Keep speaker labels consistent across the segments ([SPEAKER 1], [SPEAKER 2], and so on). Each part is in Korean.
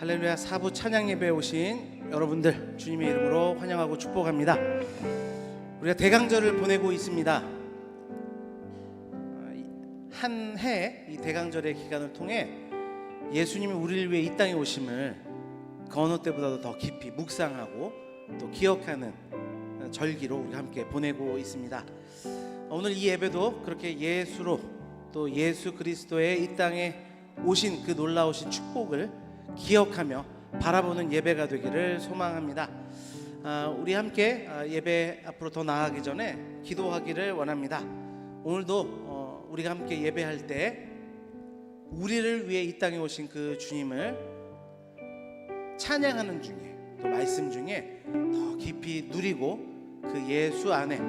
[SPEAKER 1] 할렐루야. 사부 찬양 예배에 오신 여러분들 주님의 이름으로 환영하고 축복합니다. 우리가 대강절을 보내고 있습니다. 한 해 이 대강절의 기간을 통해 예수님이 우리를 위해 이 땅에 오심을 그 어느 때보다도 더 깊이 묵상하고 또 기억하는 절기로 우리가 함께 보내고 있습니다. 오늘 이 예배도 그렇게 예수로 또 예수 그리스도의 이 땅에 오신 그 놀라우신 축복을 기억하며 바라보는 예배가 되기를 소망합니다. 우리 함께 예배 앞으로 더 나아가기 전에 기도하기를 원합니다. 오늘도 우리가 함께 예배할 때 우리를 위해 이 땅에 오신 그 주님을 찬양하는 중에 또 말씀 중에 더 깊이 누리고 그 예수 안에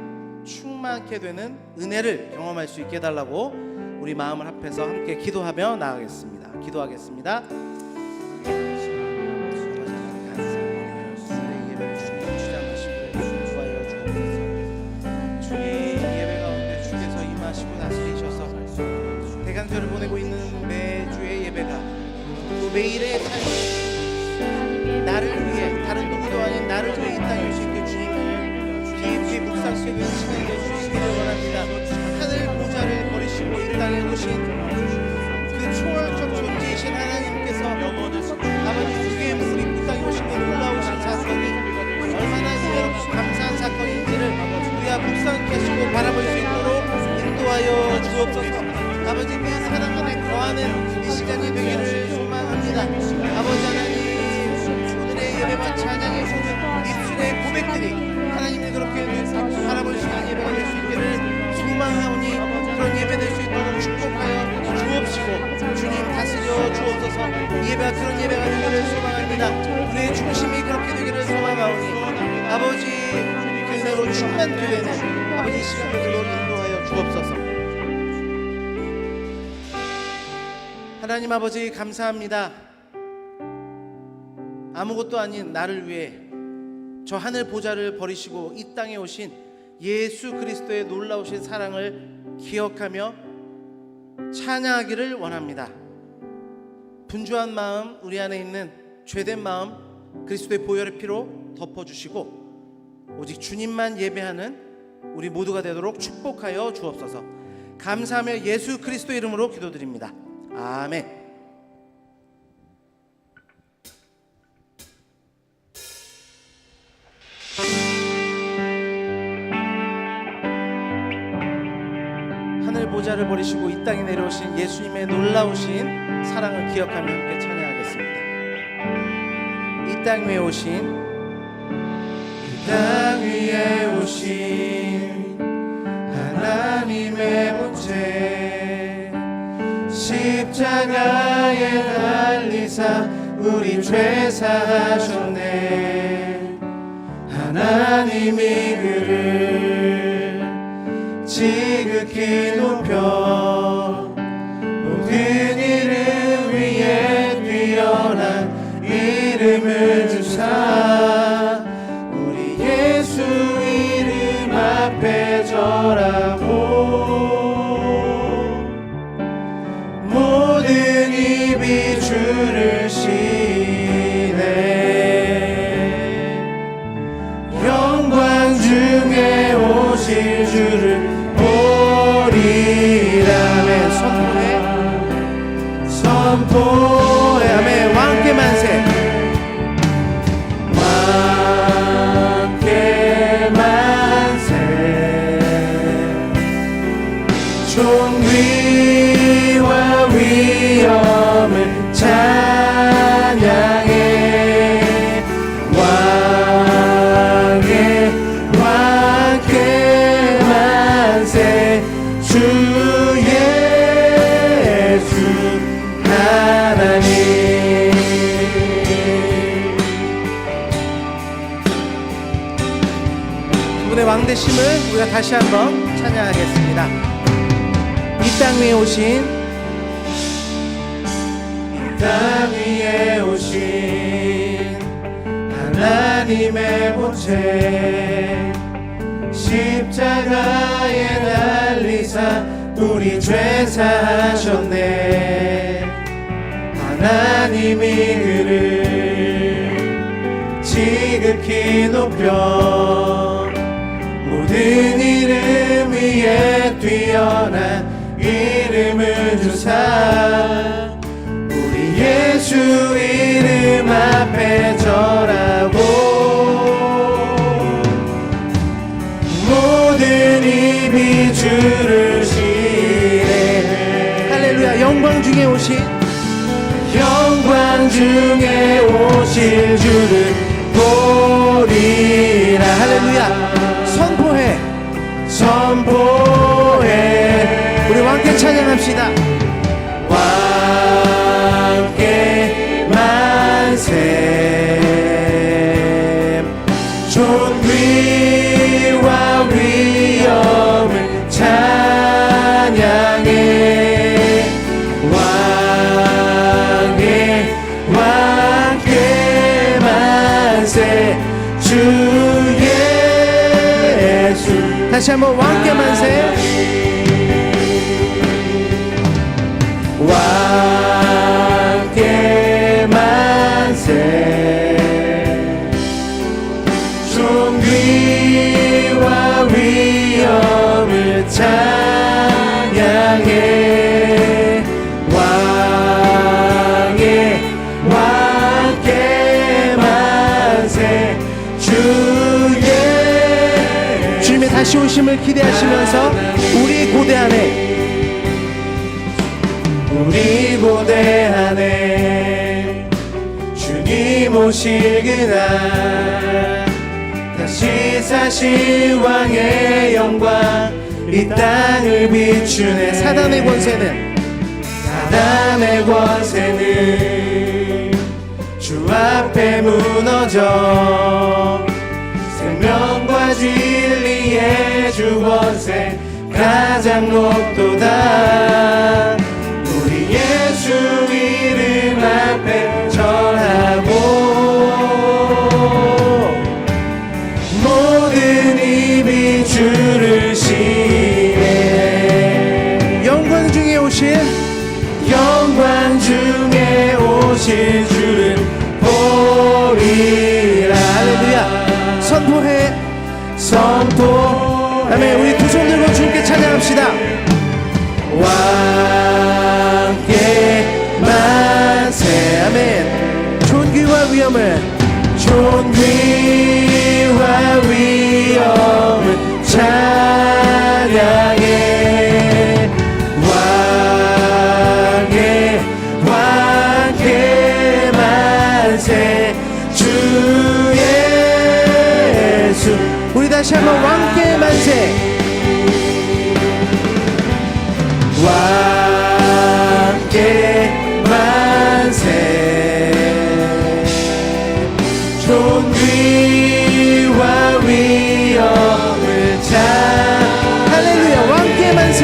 [SPEAKER 1] 충만하게 되는 은혜를 경험할 수 있게 해달라고 우리 마음을 합해서 함께 기도하며 나아가겠습니다. 기도하겠습니다. 대강절을 보내고 있는 매주의 예배가 또 매일의 삶이 나를 위해 다른 누구도 아닌 나를 위해 이 땅에 오신 그 주님을 깊이 묵상하는 시간이 될 수 있기를 원합니다. 하늘 보좌를 버리시고 이 땅에 오신 그 초월적 존재이신 하나님께서 아버지 주의 몸을 입고 땅에 오신 그 놀라우신 사건이 얼마나 은혜롭고 감사한 사건인지를 우리가 묵상케 하시고 바라볼 수 있도록 인도하여 주옵소서. 아버지 그 사랑 안에 거하는 이 시간이 되기를 소망합니다. 아버지 하나님, 오늘의 예배와 찬양의 모든 입술의 고백들이 하나님이 그렇게 바라볼 시간 예배가 될 수 있기를 소망하오니 그런 예배 될 수 있도록 축복하여 주옵시고 주님 다스려 주옵소서. 이 예배가 그런 예배가 되기를 소망합니다. 우리의 중심이 그렇게 되기를 소망하오니 아버지 그대로 충만되는 아버지 시간을 인도하여 주옵소서. 하나님 아버지 감사합니다. 아무것도 아닌 나를 위해 저 하늘 보좌를 버리시고 이 땅에 오신 예수 그리스도의 놀라우신 사랑을 기억하며 찬양하기를 원합니다. 분주한 마음, 우리 안에 있는 죄된 마음 그리스도의 보혈의 피로 덮어주시고 오직 주님만 예배하는 우리 모두가 되도록 축복하여 주옵소서. 감사하며 예수 그리스도 이름으로 기도드립니다. 아멘. 하늘 보좌를 버리시고 이 땅에 내려오신 예수님의 놀라우신 사랑을 기억하며 함께 찬양하겠습니다. 이 땅 위에 오신 하나님의 본체 십자가에 달리사 우리 죄 사하셨네. 하나님이 그를 지극히 높여 모든 이름 위에 뛰어난 이름을 주사 우리 예수 이름 앞에 절하고 모든 입이 주를 시네. 영광 중에 오실 주를 보리라매. 선포해 아멘. 왕께 만세. 왕께 만세. 존귀와 위엄을 찬양해. 왕께 만세. 주 예수 하나님. 그분의 왕되심을 우리가 다시 한번 찬양하겠습니다. 이 땅 위에 오신 하나님의 본체 십자가에 달리사 우리 죄 사하셨네. 하나님이 그를 지극히 높여 모든 이름 위에 뛰어난 이름을 주사 우리 예수 이름 앞에 절하고 모든 입이 주를 시인해. 할렐루야. 영광 중에 오신 주를 보리라. 할렐루야. 선포해. 우리 함께 찬양합시다. 왕께 만세. 존귀와 위엄을 찬양해. 왕께 만세. 주 예수. 다시 한번 왕께 만세. 왕께 만세. 존귀와 위엄을 찬양해. 왕께 만세. 주님의 다시 오심을 기대하시면서 우리 고대 안에 주님 오실 그날 다시 사실 왕의 영광 이 땅을 비추네. 사단의 권세는 주 앞에 무너져 생명과 진리의 주 권세 가장 높도다. 우리 예수 이름 앞에 절하고 모든 입이 주를 시인해. 영광 중에 오실 주를 보리라. 할렐루야. 선포. 아멘. 우리 두 손 들고 주님께 찬양합시다. 왕께 만세. 아멘. 존귀와 위엄을 찬양해. 왕께 만세. 주 예수. 우리 다시 한번 왕께 만세. 왕께 만세. 존귀와 위엄을 할렐루야. 왕께 만세.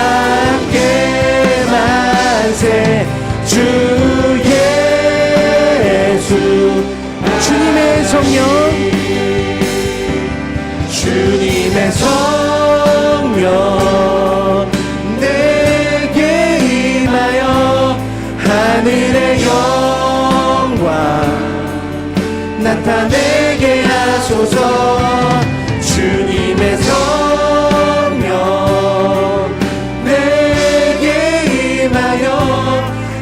[SPEAKER 1] 왕께 만세. 주 예수. 주님의 성령 내게 임하여 하늘의 영광 나타내게 하소서. 주님의 성령 내게 임하여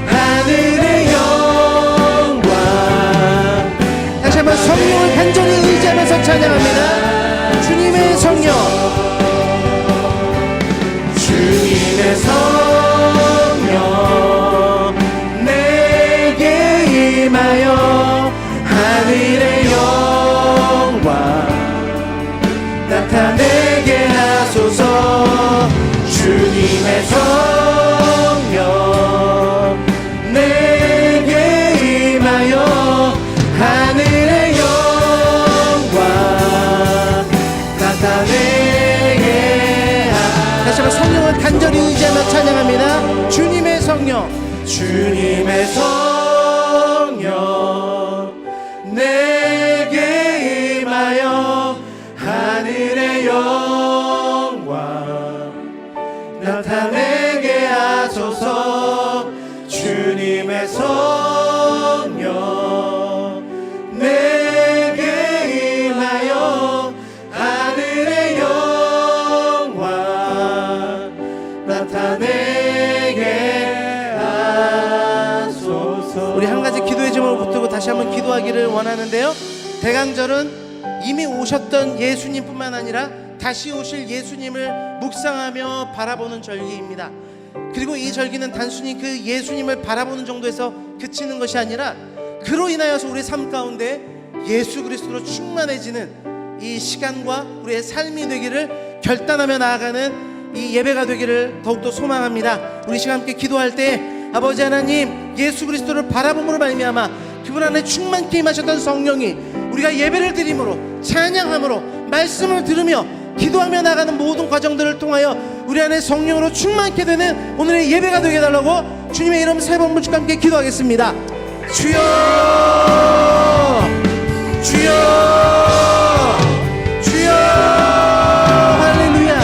[SPEAKER 1] 하늘의 영광. 다시 한번 성령을 간절히 의지하면서 찬양합니다. 주님의 성령 내게 임하여 하늘의 영광 나타내게 하소서. 주님의 성령 내게 임하여 하늘의 영광 나타내게. 다시 한번 성령을 간절히 의지하며 찬양합니다. 주님의 성령 내게 임하여 하늘의 영광 나타내게 하소서. 주님의 성령 나타내게 하소서. 우리 한 가지 기도의 제목을 붙들고 다시 한번 기도하기를 원하는데요. 대강절은 이미 오셨던 예수님뿐만 아니라 다시 오실 예수님을 묵상하며 바라보는 절기입니다. 그리고 이 절기는 단순히 그 예수님을 바라보는 정도에서 그치는 것이 아니라 그로 인하여서 우리의 삶 가운데 예수 그리스도로 충만해지는 이 시간과 우리의 삶이 되기를 결단하며 나아가는 이 예배가 되기를 더욱더 소망합니다. 우리 시간 함께 기도할 때 아버지 하나님, 예수 그리스도를 바라봄으로 말미암아 그분 안에 충만케 임하셨던 성령이 우리가 예배를 드림으로, 찬양함으로, 말씀을 들으며 기도하며 나가는 모든 과정들을 통하여 우리 안에 성령으로 충만케 되는 오늘의 예배가 되게 해달라고 주님의 이름 세 번 붙잡고 함께 기도하겠습니다. 주여, 주여, 주여. 할렐루야.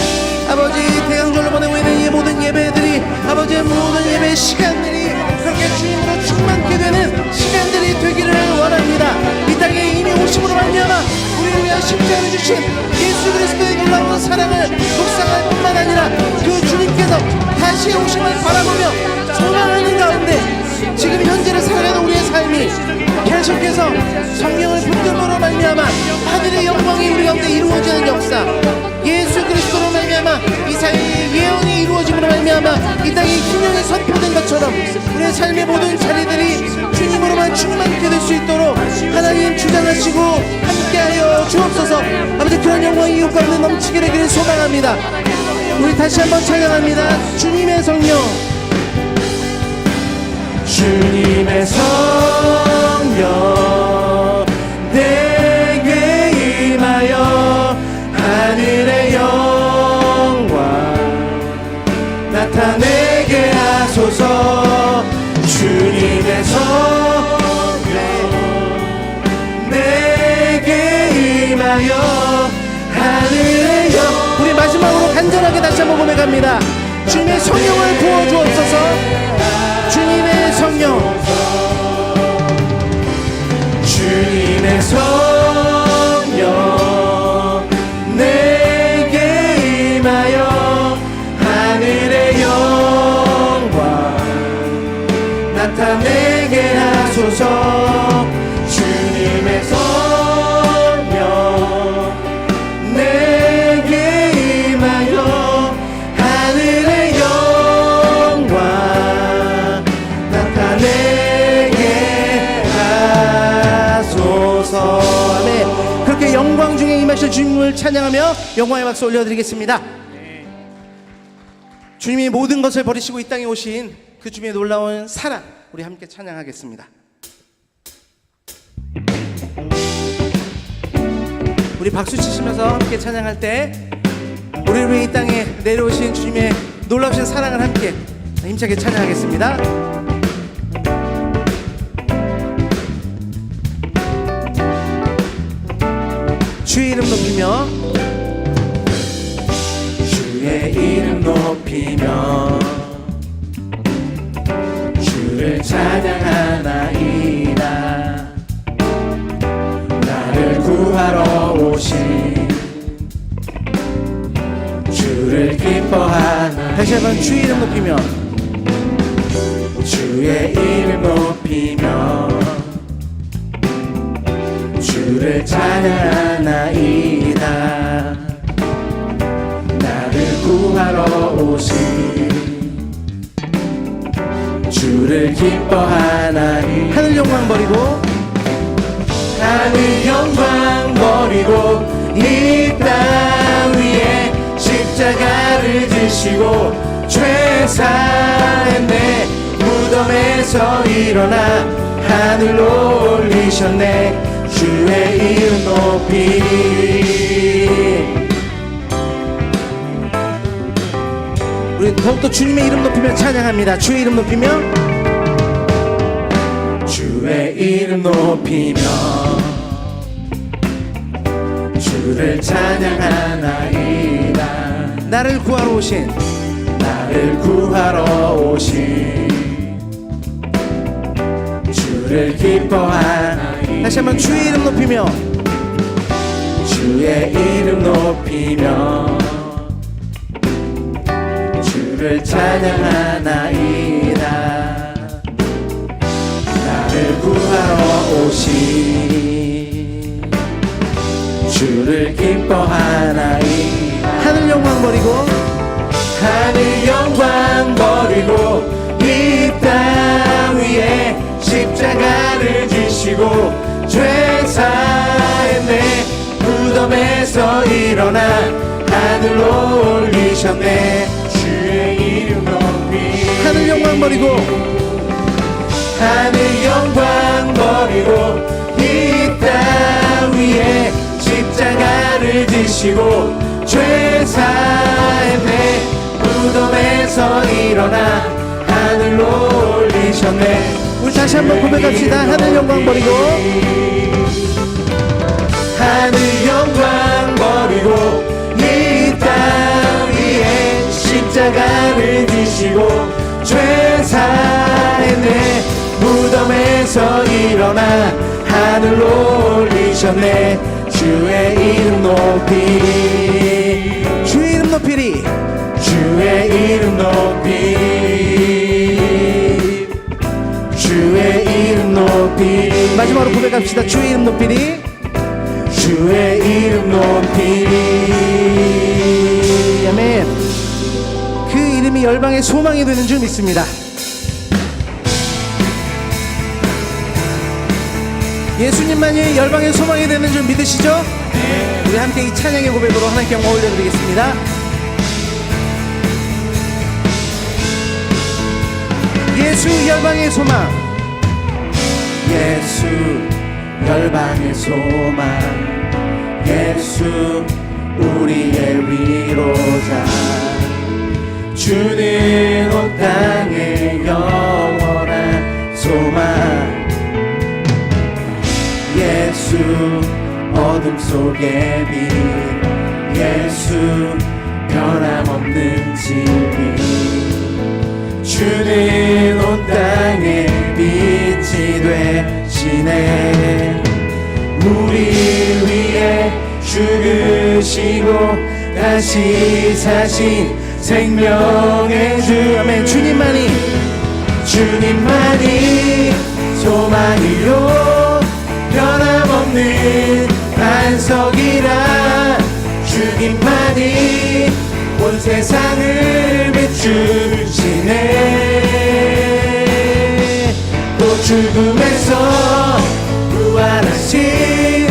[SPEAKER 1] 아버지, 대강절로 보내고 있는 이 모든 예배들이, 아버지의 모든 예배 시간들이 그렇게 주님으로 충만케 되는 시간들이 되기를 원합니다. 이 땅에 이미 오심으로 말미암아 우리를 위한 십자가를 주신 예수 그리스도의 놀라운 사랑을 묵상할 뿐만 아니라 그 주님께서 다시 오심을 바라보며 소망하는 가운데 지금 현재를 살아가는 우리의 삶이 계속해서 성령을 붙들므로 말미암아 하늘의 영광이 우리 가운데 이루어지는 역사, 예수 그리스도로 말미암아 이사야의 예언이 이루어짐으로 말미암아 이 땅에 희명이 선포된 것처럼 우리의 삶의 모든 자리들이 주님으로만 충만케 될 수 있도록 하나님 주장하시고 함께하여 주옵소서. 아버지, 그런 영광이 이웃 가운데 넘치게 되기를 소망합니다. 우리 다시 한번 찬양합니다. 주님의 성령, 주님의 성령 내게 임하여 하늘의 영광 나타내게 하소서. 주님의 성령 내게 임하여 하늘의 영. 우리 마지막으로 간절하게 다시 한번 고백합니다. 주님의 성령을 부어주옵소서. 주님의 성령, 주님의 성령 내게 임하여 하늘의 영광 나타내게 하소서. 주님의 성령 내게 임하여 하늘의 영광 나타내게 하소서. 아멘. 그렇게 영광 중에 임하실 주님을 찬양하며 영광의 박수 올려드리겠습니다. 주님이 모든 것을 버리시고 이 땅에 오신 그 주님의 놀라운 사랑, 우리 함께 찬양하겠습니다. 우리 박수 치시면서 함께 찬양할 때 우리를 위해 이 땅에 내려오신 주님의 놀라우신 사랑을 함께 힘차게 찬양하겠습니다. 주의 이름 높이며, 주의 이름 높이며 주를 찬양하나이다. 나를 구하러 오신 주를 기뻐하나. 다시 한번 주의 이름 높이며, 주의 이름 높이며 주를 찬양하나이다. 나를 구하러 오신 주를 기뻐하나이. 하늘 영광 버리고, 하늘 영광 버리고 이 땅 위에 십자가를 지시고 죄사했네. 무덤에서 일어나 하늘로 올리셨네. 주의 이름 높이. 우리 더욱더 주님의 이름 높이며 찬양합니다. 주의 이름 높이며, 주의 이름 높이며 주를 찬양하나이다. 나를 구하러 오신, 나를 구하러 오신 주를 기뻐하나이다. 다시 한번 주의 이름 높이며, 주의 이름 높이며
[SPEAKER 2] 주를 찬양하나이다. 나를 구하러 오신 주를 기뻐하나이다.
[SPEAKER 1] 하늘 영광 버리고
[SPEAKER 2] 하늘 영광 버리고 이 땅 위에 십자가를 지시고 죄 사했네. 무덤에서 일어나 하늘로 올리셨네. 주의 이름 높이.
[SPEAKER 1] 하늘 영광 버리고
[SPEAKER 2] 하늘 영광 버리고 이 땅 위에 십자가를 지시고 죄 사했네. 무덤에서 일어나 하늘로 올리셨네.
[SPEAKER 1] 우리 다시 한번 고백합시다. 하늘 영광 버리고
[SPEAKER 2] 하늘 영광 버리고 이 땅 위에 십자가를 지시고 죄 사했네. 무덤에서 일어나 하늘로 올리셨네. 주의 이름 높이.
[SPEAKER 1] 주의 이름 높이리.
[SPEAKER 2] 주의 이름 높이. 주의 이름 높이.
[SPEAKER 1] 마지막으로 고백합시다. 주의 이름 높이리.
[SPEAKER 2] 주의 이름 높이리.
[SPEAKER 1] 아멘. 그 이름이 열방의 소망이 되는 줄 믿습니다. 예수님만이 열방의 소망이 되는 줄 믿으시죠? 우리 함께 이 찬양의 고백으로 하나님께 영광 올려드리겠습니다. 예수 열방의 소망.
[SPEAKER 2] 예수 열방의 소망. 예수 우리의 위로자. 주는 온 땅의 영원한 소망. 예수 어둠 속의 빛. 예수 변함없는 진리. 주는 온 땅의 빛이 되시네. 우리 위해 죽으시고 다시 사신 생명의 주.
[SPEAKER 1] 아멘.
[SPEAKER 2] 주님만이 소망이요 변함없는 반석이라. 주님만이 온 세상을 비추시네. 또 죽음에서 부활하신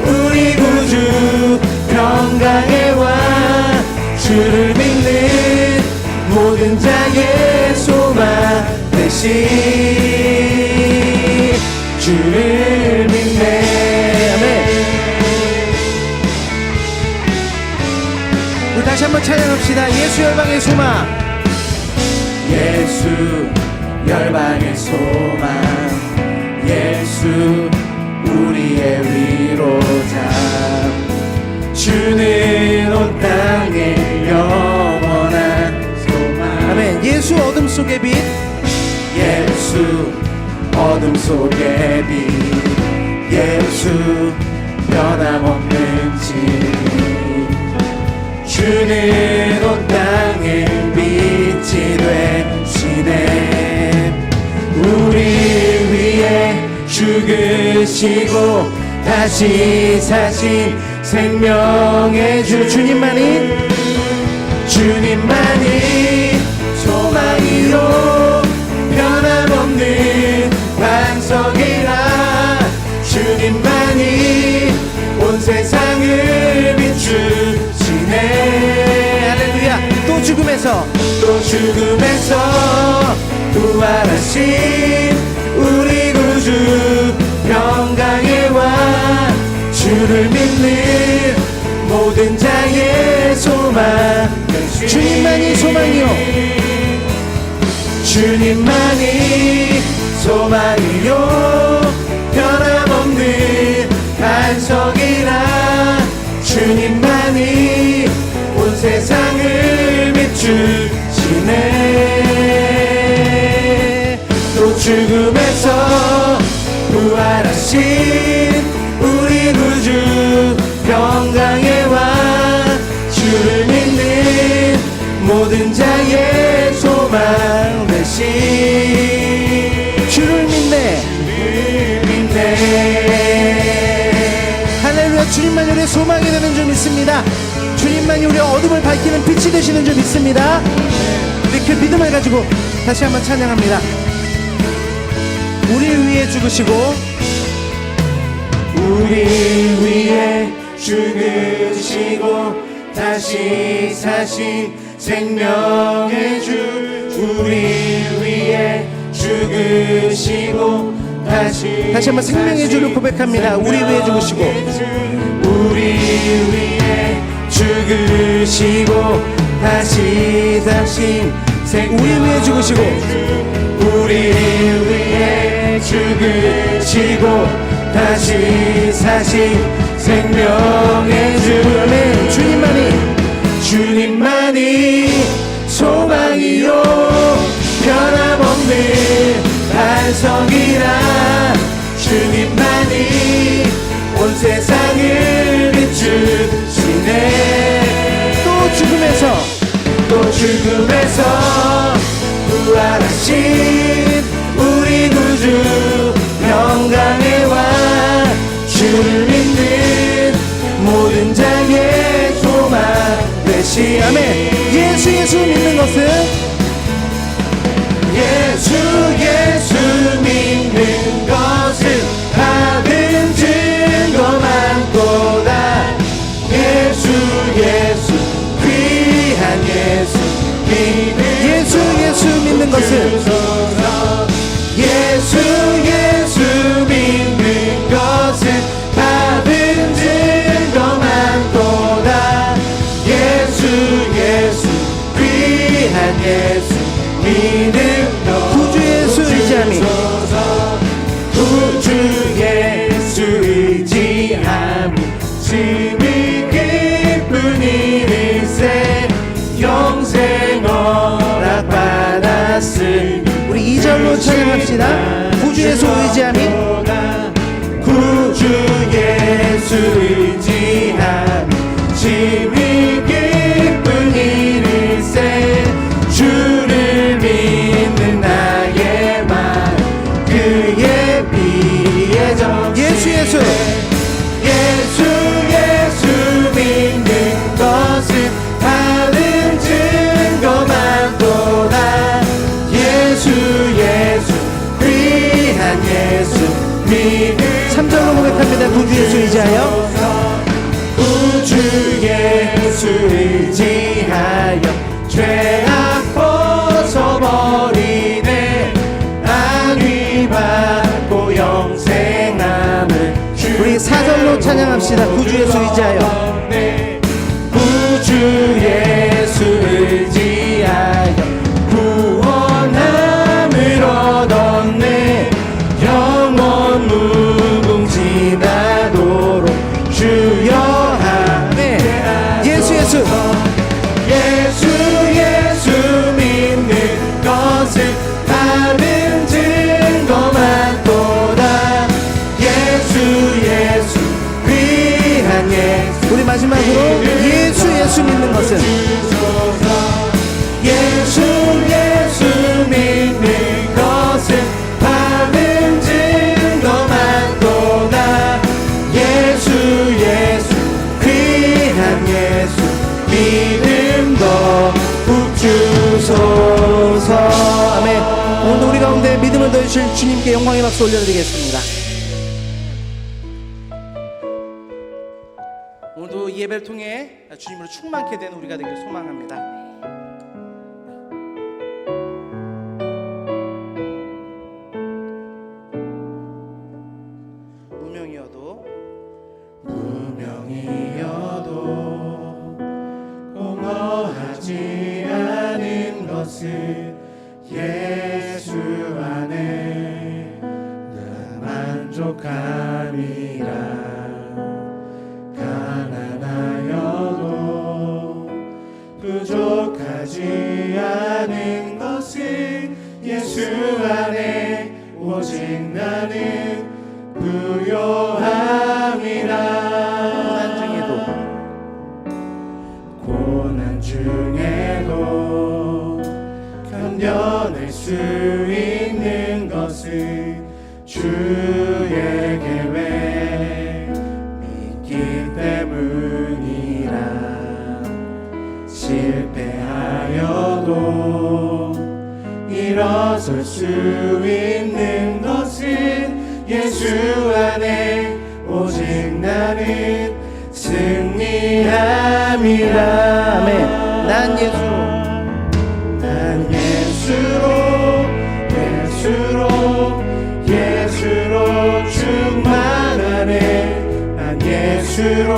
[SPEAKER 2] 우리 구주 평강의 왕. 주를 믿는 모든 자의 소망 되신 주를 믿네.
[SPEAKER 1] 아멘. 우리 다시 한번 찬양합시다. 예수 열방의 소망.
[SPEAKER 2] 예수 열방의 소망. 예수 우리의 위로자. 주는 온 땅의 영원한 소망.
[SPEAKER 1] 아멘. 예수 어둠 속의 빛.
[SPEAKER 2] 예수 어둠 속의 빛. 예수 변함없는 진리. 주는 온 땅의 빛이 되시네. 우리 위해 죽으시고 다시 사신 생명의 주. 주님만이 소망이요 변함없는 반석이라. 주님만이 온 세상을 비추시네.
[SPEAKER 1] 할렐루야. 또 죽음에서
[SPEAKER 2] 부활하신 우리 구주 평강의 왕. 주를 믿는 모든 자의 소망.
[SPEAKER 1] 주님만이 소망이요.
[SPEAKER 2] 주님만이 소망이요 변함없는 반석이라. 주님만이 온 세상을 비추시네. 또 죽음에서 부활하신 우리 구주 평강의 왕. 주를 믿는 모든 자의 소망이 되는 줄 믿습니다. 주님만이 우리 어둠을 밝히는 빛이 되시는 줄 믿습니다. 우리 그 믿음을 가지고 다시 한번 찬양합니다. 우리 위해 죽으시고 우리 위해 죽으시고 다시 사신 생명의 주 우리 위해 죽으시고 다시 한번 생명의 주를 고백합니다. 우리 위해 죽으시고 우리 위해 죽으시고 다시 사신 우리 위해 죽으시고 우리 위해 죽으시고 다시 사신 생명의 주 아멘. 주님만이 소망이요 변함없는 반석이라 주님만이 온 세상을 비추시네. 또 죽음에서 부활하신 우리 구주 평강의 왕 주를 믿는 모든 자의 소망 되시 아멘. 예수 믿는 것은 예수 믿는 것은 받은 증거 많도다. 예수 귀한 예수 믿는 것은 예수 믿는 것은 받은 증거 많도다. 예수 귀한 예수 믿음 구주 예수 의지함이 구주 예수 의지함이 심히 기쁜 일일세 영생 허락 받았으니 우리 2절로 찬양합시다. 구주 예수 의지함이 구주 예수 의지함이 심히 기쁜 일일세 주를 믿는 나의 맘 그의 피에 예수 믿는 것은 받은 증거 많도다. 예수 귀한 예수 믿음 3절로 고백합니다. 구주 예수 의지하여 구주 예수 의지하여 죄악 벗어버리네 안위 받고 영생함을 우리 4절로 찬양합시다. 구주 예수 의지하여 구주 예수 의지하여 구원함을 얻었네 영원 무궁지나도록 주여 하네. 예수 믿는 것은 받은 증거 많도다. 예수 귀한 예수 우리 마지막으로 예수 믿는 것은 예수 믿는 것은 받은 증거 많도다. 예수 귀한 예수 믿음도 주소서 아멘. 오늘 우리 가운데 믿음을 더해주실 주님께 영광의 박수 올려드리겠습니다. 오늘도 이 예배를 통해 주님으로 충만케 되는 우리가 되길 소망합니다. 무명이어도 공허하지 않은 것은 예수 안에 늘 만족함이라. 가난하여도 부족하지 않은 것은 예수 안에 오직 나는 부요함이라. 고난 중에도 견뎌낼 수 있는 것은 주의 계획 믿기 때문에 일어설 수 있는 것은 예수 안에 오직 나는 승리함이라. 아멘. 난 예수로 충만하네. 난 예수로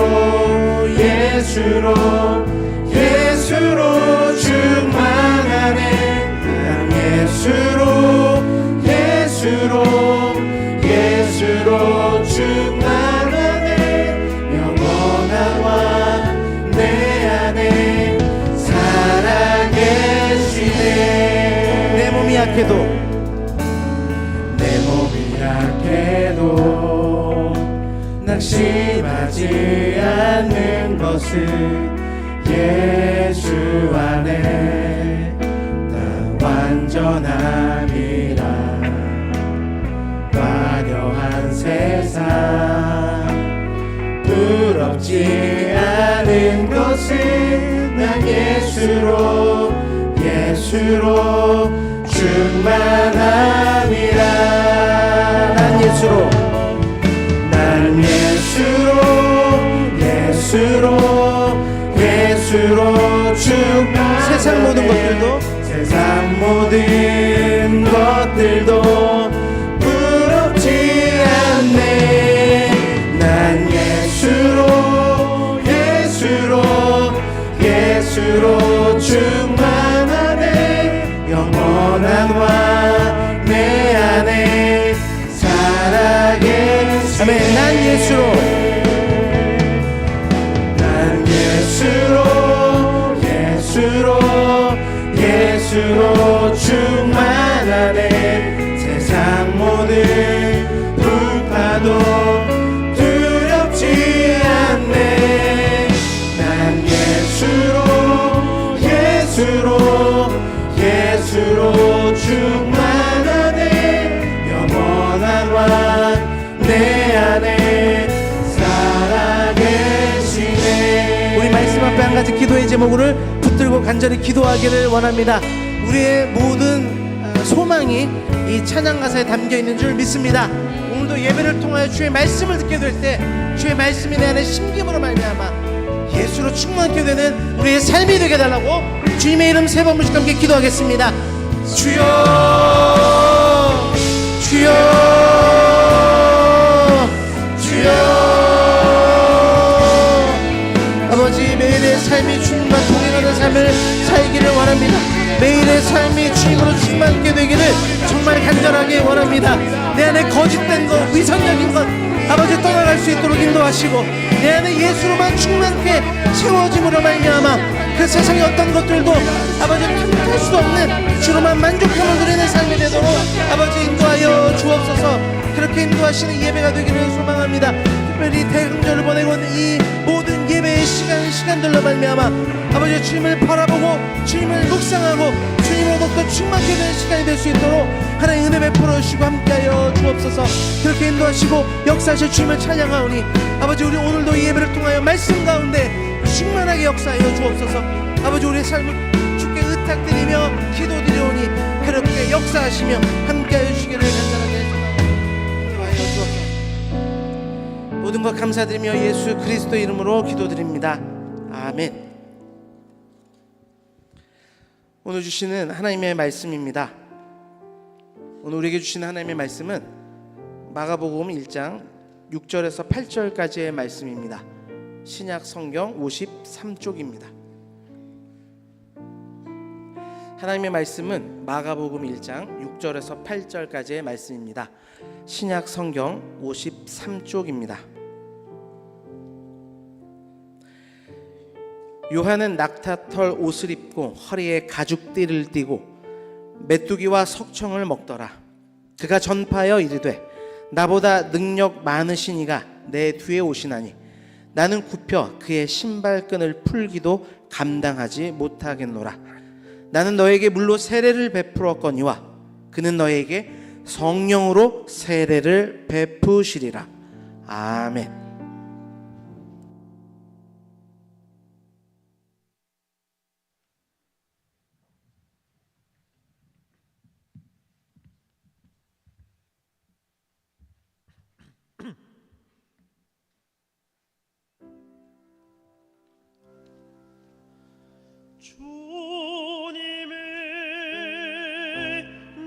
[SPEAKER 2] 충만하네. 난 예수로 충만하네. 영원한 왕 내 안에 살아계시네. 내 몸이 약해도 낙심하지 않는 것은 예수 안에 다 완전함이라. 화려한 세상 부럽지 않은 것은 난 예수로 충만함이라. 난 예수로 세상 모든 것들도 부럽지 않네. 난 예수로 충만하네. 영원한 왕 내 안에 살아계시네. 아멘. 난 예수로 충만하네. 세상 모든 불파도 두렵지 않네. 난 예수로 충만하네. 영원한 왕 내 안에 살아계시네. 우리 말씀 앞에 한 가지 기도의 제목을 붙들고 간절히 기도하기를 원합니다. 우리의 모든 소망이 이 찬양 가사에 담겨 있는 줄 믿습니다. 오늘도 예배를 통하여 주의 말씀을 듣게 될 때 주의 말씀이 내 안에 심김으로 말미암아 예수로 충만하게 되는 우리의 삶이 되게 해달라고 주님의 이름 세 번 부씩 함께 기도하겠습니다. 주여 아버지, 매일의 삶이 주님과 동행하는 삶을 살기를 원합니다. 매일의 삶이 주님으로 충만하게 되기를 정말 간절하게 원합니다. 내 안에 거짓된 것, 위선적인 것 아버지 떠나갈 수 있도록 인도하시고 내 안에 예수로만 충만하게 채워짐으로 말미암아 그 세상의 어떤 것들도 아버지 탐할 수 없는 주로만 만족함을 누리는 삶이 되도록 아버지 인도하여 주옵소서. 그렇게 인도하시는 예배가 되기를 소망합니다. 특별히 대강절을 보내고 있는 이 모든 예배의 시간들로 말미암아 아버지 주님을 바라보고 주님을 묵상하고 주님으로 더욱더 충만하게 되는 시간이 될 수 있도록 하나님 은혜 베풀어 주시고 함께하여 주옵소서. 그렇게 인도하시고 역사하실 주님을 찬양하오니 아버지 우리 오늘도 이 예배를 통하여 말씀 가운데 충만하게 역사하여 주옵소서. 아버지 우리의 삶을 주께 의탁드리며 기도드리오니 그렇게 역사하시며 함께하여 주시기를 간절하게 인도하여 주옵소서. 모든 것 감사드리며 예수 그리스도 이름으로 기도드립니다. 아멘. 오늘 주시는 하나님의 말씀입니다. 오늘 우리에게 주시는 하나님의 말씀은 마가복음 1장 6절에서 8절까지의 말씀입니다. 신약 성경 53쪽입니다. 하나님의 말씀은 마가복음 1장 6절에서 8절까지의 말씀입니다. 신약 성경 53쪽입니다. 요한은 낙타털 옷을 입고 허리에 가죽띠를 띠고 메뚜기와 석청을 먹더라. 그가 전파하여 이르되 나보다 능력 많으신 이가 내 뒤에 오시나니 나는 굽혀 그의 신발끈을 풀기도 감당하지 못하겠노라. 나는 너에게 물로 세례를 베풀었거니와 그는 너에게 성령으로 세례를 베푸시리라. 아멘.
[SPEAKER 3] 주님을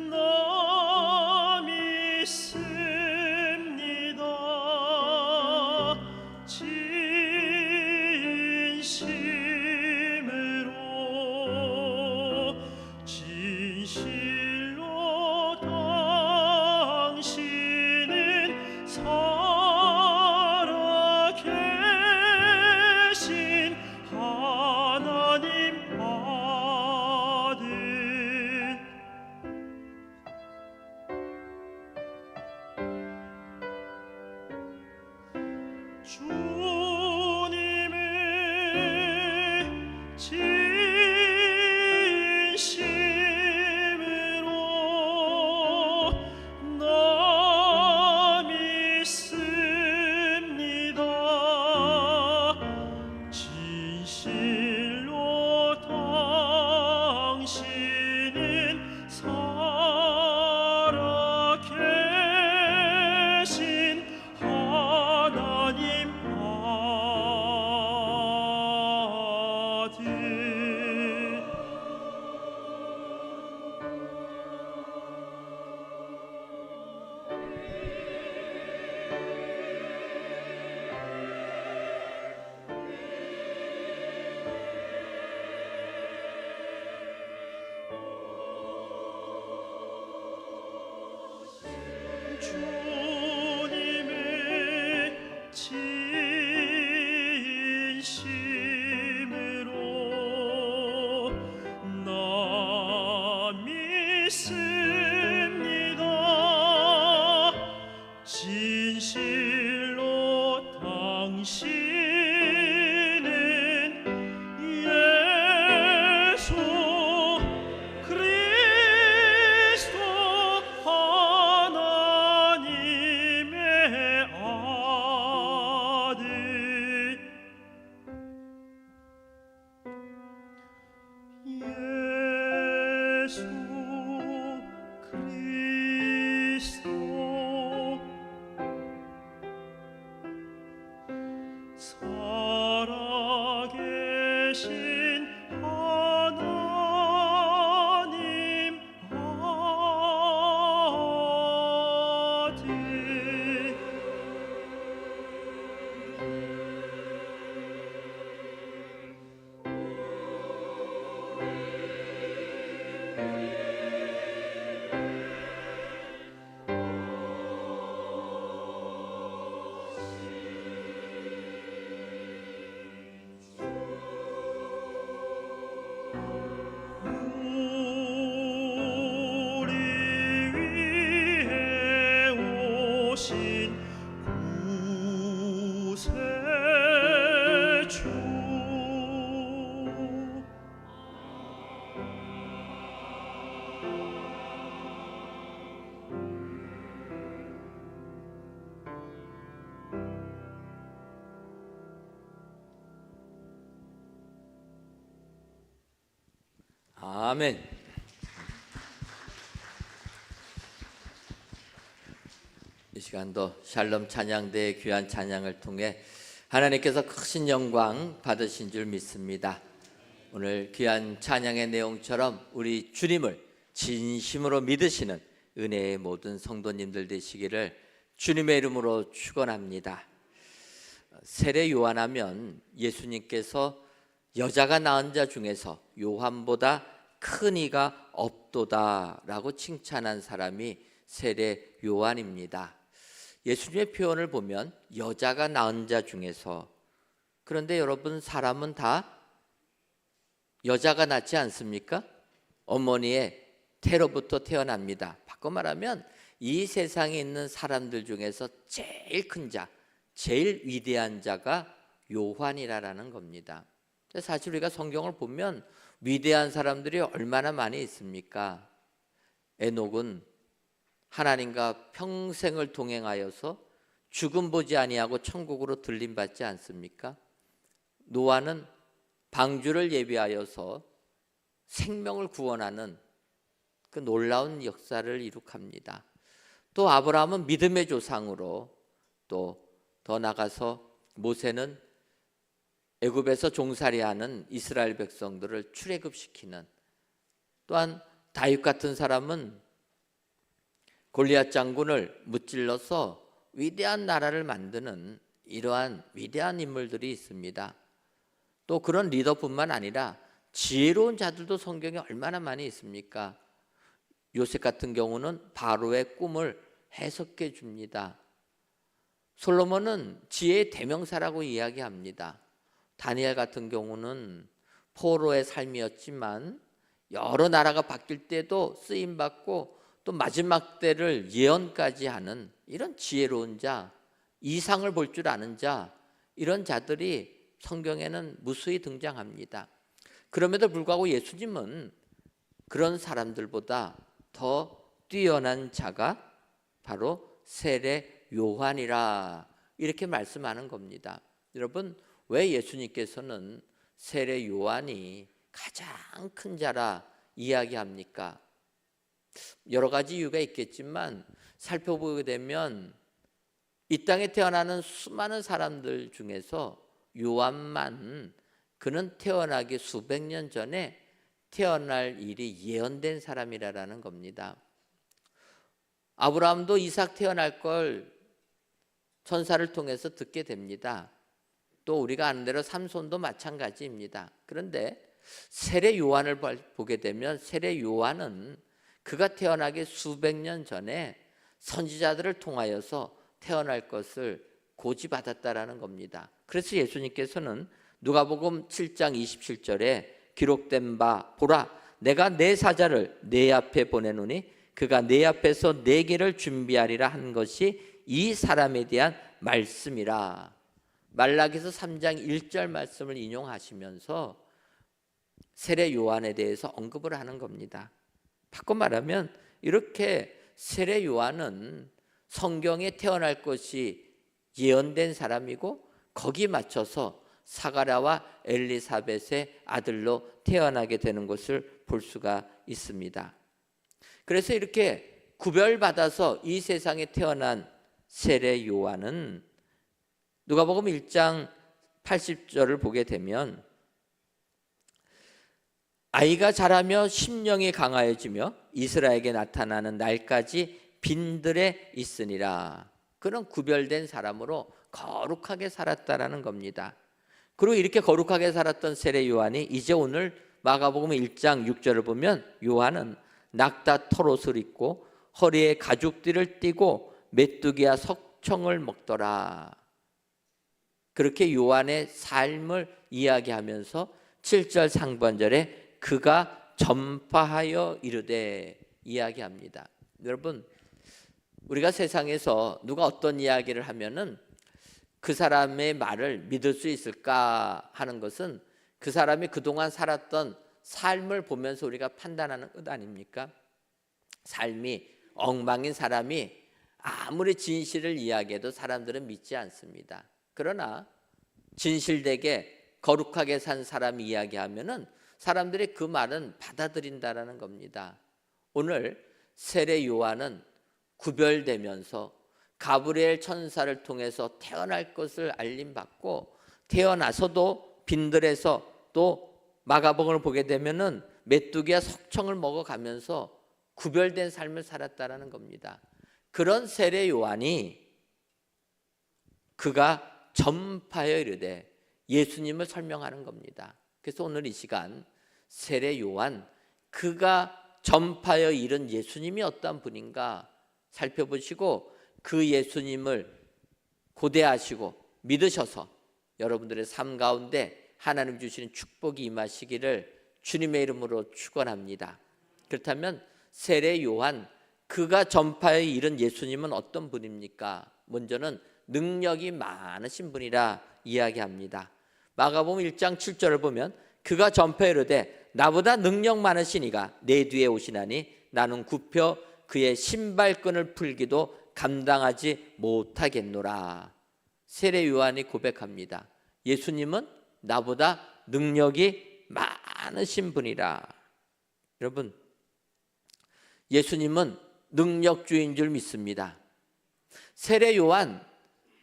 [SPEAKER 3] 나 믿습니다. 진심으로 진실로 당신은 살아계신 하나님 아들. 주님을 진심으로 나 믿습니다. 진실로 당신은 살아계신 하나님 아들. 주님을 진심으로 나 믿습니다. 진실로 당신은 예수 그리스도 하나님의 아들. 예수 그리스도 살아계신 하나님 아들. 우리 위해 오신 구세주.
[SPEAKER 4] 아멘. 이 시간도 샬롬 찬양대의 귀한 찬양을 통해 하나님께서 크신 영광 받으신 줄 믿습니다. 오늘 귀한 찬양의 내용처럼 우리 주님을 진심으로 믿으시는 은혜의 모든 성도님들 되시기를 주님의 이름으로 축원합니다. 세례 요한하면 예수님께서 여자가 낳은 자 중에서 요한보다 큰 이가 없도다라고 칭찬한 사람이 세례 요한입니다. 예수님의 표현을 보면 여자가 낳은 자 중에서, 그런데 여러분, 사람은 다 여자가 낳지 않습니까? 어머니의 태로부터 태어납니다. 바꿔 말하면 이 세상에 있는 사람들 중에서 제일 큰 자, 제일 위대한 자가 요한이라는 겁니다. 사실 우리가 성경을 보면 위대한 사람들이 얼마나 많이 있습니까? 에녹은 하나님과 평생을 동행하여서 죽음 보지 아니하고 천국으로 들림받지 않습니까? 노아는 방주를 예비하여서 생명을 구원하는 그 놀라운 역사를 이룩합니다. 또 아브라함은 믿음의 조상으로, 또 더 나가서 모세는 애굽에서 종살이하는 이스라엘 백성들을 출애굽시키는, 또한 다윗 같은 사람은 골리앗 장군을 무찔러서 위대한 나라를 만드는 이러한 위대한 인물들이 있습니다. 또 그런 리더뿐만 아니라 지혜로운 자들도 성경에 얼마나 많이 있습니까? 요셉 같은 경우는 바로의 꿈을 해석해 줍니다. 솔로몬은 지혜의 대명사라고 이야기합니다. 다니엘 같은 경우는 포로의 삶이었지만 여러 나라가 바뀔 때도 쓰임받고 또 마지막 때를 예언까지 하는 이런 지혜로운 자, 이상을 볼 줄 아는 자, 이런 자들이 성경에는 무수히 등장합니다. 그럼에도 불구하고 예수님은 그런 사람들보다 더 뛰어난 자가 바로 세례 요한이라 이렇게 말씀하는 겁니다. 여러분, 왜 예수님께서는 세례 요한이 가장 큰 자라 이야기합니까? 여러 가지 이유가 있겠지만 살펴보게 되면 이 땅에 태어나는 수많은 사람들 중에서 요한만 그는 태어나기 수백 년 전에 태어날 일이 예언된 사람이라는 겁니다. 아브라함도 이삭 태어날 걸 천사를 통해서 듣게 됩니다. 또 우리가 아는 대로 삼손도 마찬가지입니다. 그런데 세례 요한을 보게 되면 세례 요한은 그가 태어나기 수백 년 전에 선지자들을 통하여서 태어날 것을 고지받았다라는 겁니다. 그래서 예수님께서는 누가복음 7장 27절에 기록된 바 보라 내가 내 사자를 내 앞에 보내노니 그가 내 앞에서 내 길을 준비하리라 한 것이 이 사람에 대한 말씀이라. 말라기서 3장 1절 말씀을 인용하시면서 세례 요한에 대해서 언급을 하는 겁니다. 바꿔 말하면 이렇게 세례 요한은 성경에 태어날 것이 예언된 사람이고 거기에 맞춰서 사가랴와 엘리사벳의 아들로 태어나게 되는 것을 볼 수가 있습니다. 그래서 이렇게 구별받아서 이 세상에 태어난 세례 요한은 누가복음 1장 80절을 보게 되면 아이가 자라며 심령이 강하여지며 이스라엘에게 나타나는 날까지 빈들에 있으니라. 그런 구별된 사람으로 거룩하게 살았다라는 겁니다. 그리고 이렇게 거룩하게 살았던 세례 요한이 이제 오늘 마가복음 1장 6절을 보면 요한은 낙타 털옷을 입고 허리에 가죽띠를 띠고 메뚜기와 석청을 먹더라. 그렇게 요한의 삶을 이야기하면서 7절 상반절에 그가 전파하여 이르되 이야기합니다. 여러분, 우리가 세상에서 누가 어떤 이야기를 하면은 그 사람의 말을 믿을 수 있을까 하는 것은 그 사람이 그동안 살았던 삶을 보면서 우리가 판단하는 것 아닙니까? 삶이 엉망인 사람이 아무리 진실을 이야기해도 사람들은 믿지 않습니다. 그러나 진실되게 거룩하게 산 사람이 이야기하면은 사람들이 그 말은 받아들인다라는 겁니다. 오늘 세례 요한은 구별되면서 가브리엘 천사를 통해서 태어날 것을 알림받고 태어나서도 빈들에서 또 마가복음을 보게 되면은 메뚜기와 석청을 먹어가면서 구별된 삶을 살았다라는 겁니다. 그런 세례 요한이 그가 전파하여 이르되 예수님을 설명하는 겁니다. 그래서 오늘 이 시간 세례 요한 그가 전파하여 이른 예수님이 어떤 분인가 살펴보시고 그 예수님을 고대하시고 믿으셔서 여러분들의 삶 가운데 하나님 주시는 축복이 임하시기를 주님의 이름으로 축원합니다. 그렇다면 세례 요한 그가 전파하여 이른 예수님은 어떤 분입니까? 먼저는 능력이 많으신 분이라 이야기합니다. 마가복음 1장 7절을 보면 그가 전파하여 이르되 나보다 능력 많으신 이가 내 뒤에 오시나니 나는 굽혀 그의 신발끈을 풀기도 감당하지 못하겠노라. 세례 요한이 고백합니다. 예수님은 나보다 능력이 많으신 분이라. 여러분, 예수님은 능력주인 줄 믿습니다. 세례 요한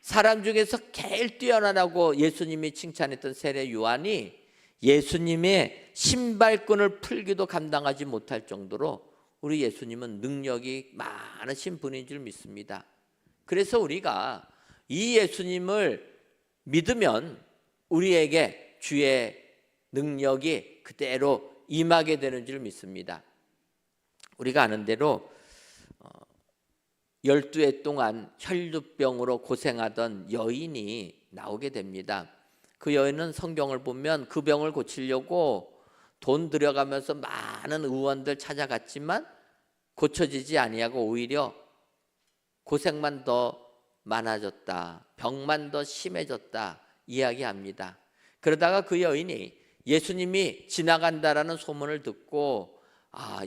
[SPEAKER 4] 사람 중에서 제일 뛰어나다고 예수님이 칭찬했던 세례 요한이 예수님의 신발끈을 풀기도 감당하지 못할 정도로 우리 예수님은 능력이 많으신 분인 줄 믿습니다. 그래서 우리가 이 예수님을 믿으면 우리에게 주의 능력이 그대로 임하게 되는 줄 믿습니다. 우리가 아는 대로 12해 동안 혈루병으로 고생하던 여인이 나오게 됩니다. 그 여인은 성경을 보면 그 병을 고치려고 돈 들여가면서 많은 의원들 찾아갔지만 고쳐지지 아니하고 오히려 고생만 더 많아졌다, 병만 더 심해졌다 이야기합니다. 그러다가 그 여인이 예수님이 지나간다라는 소문을 듣고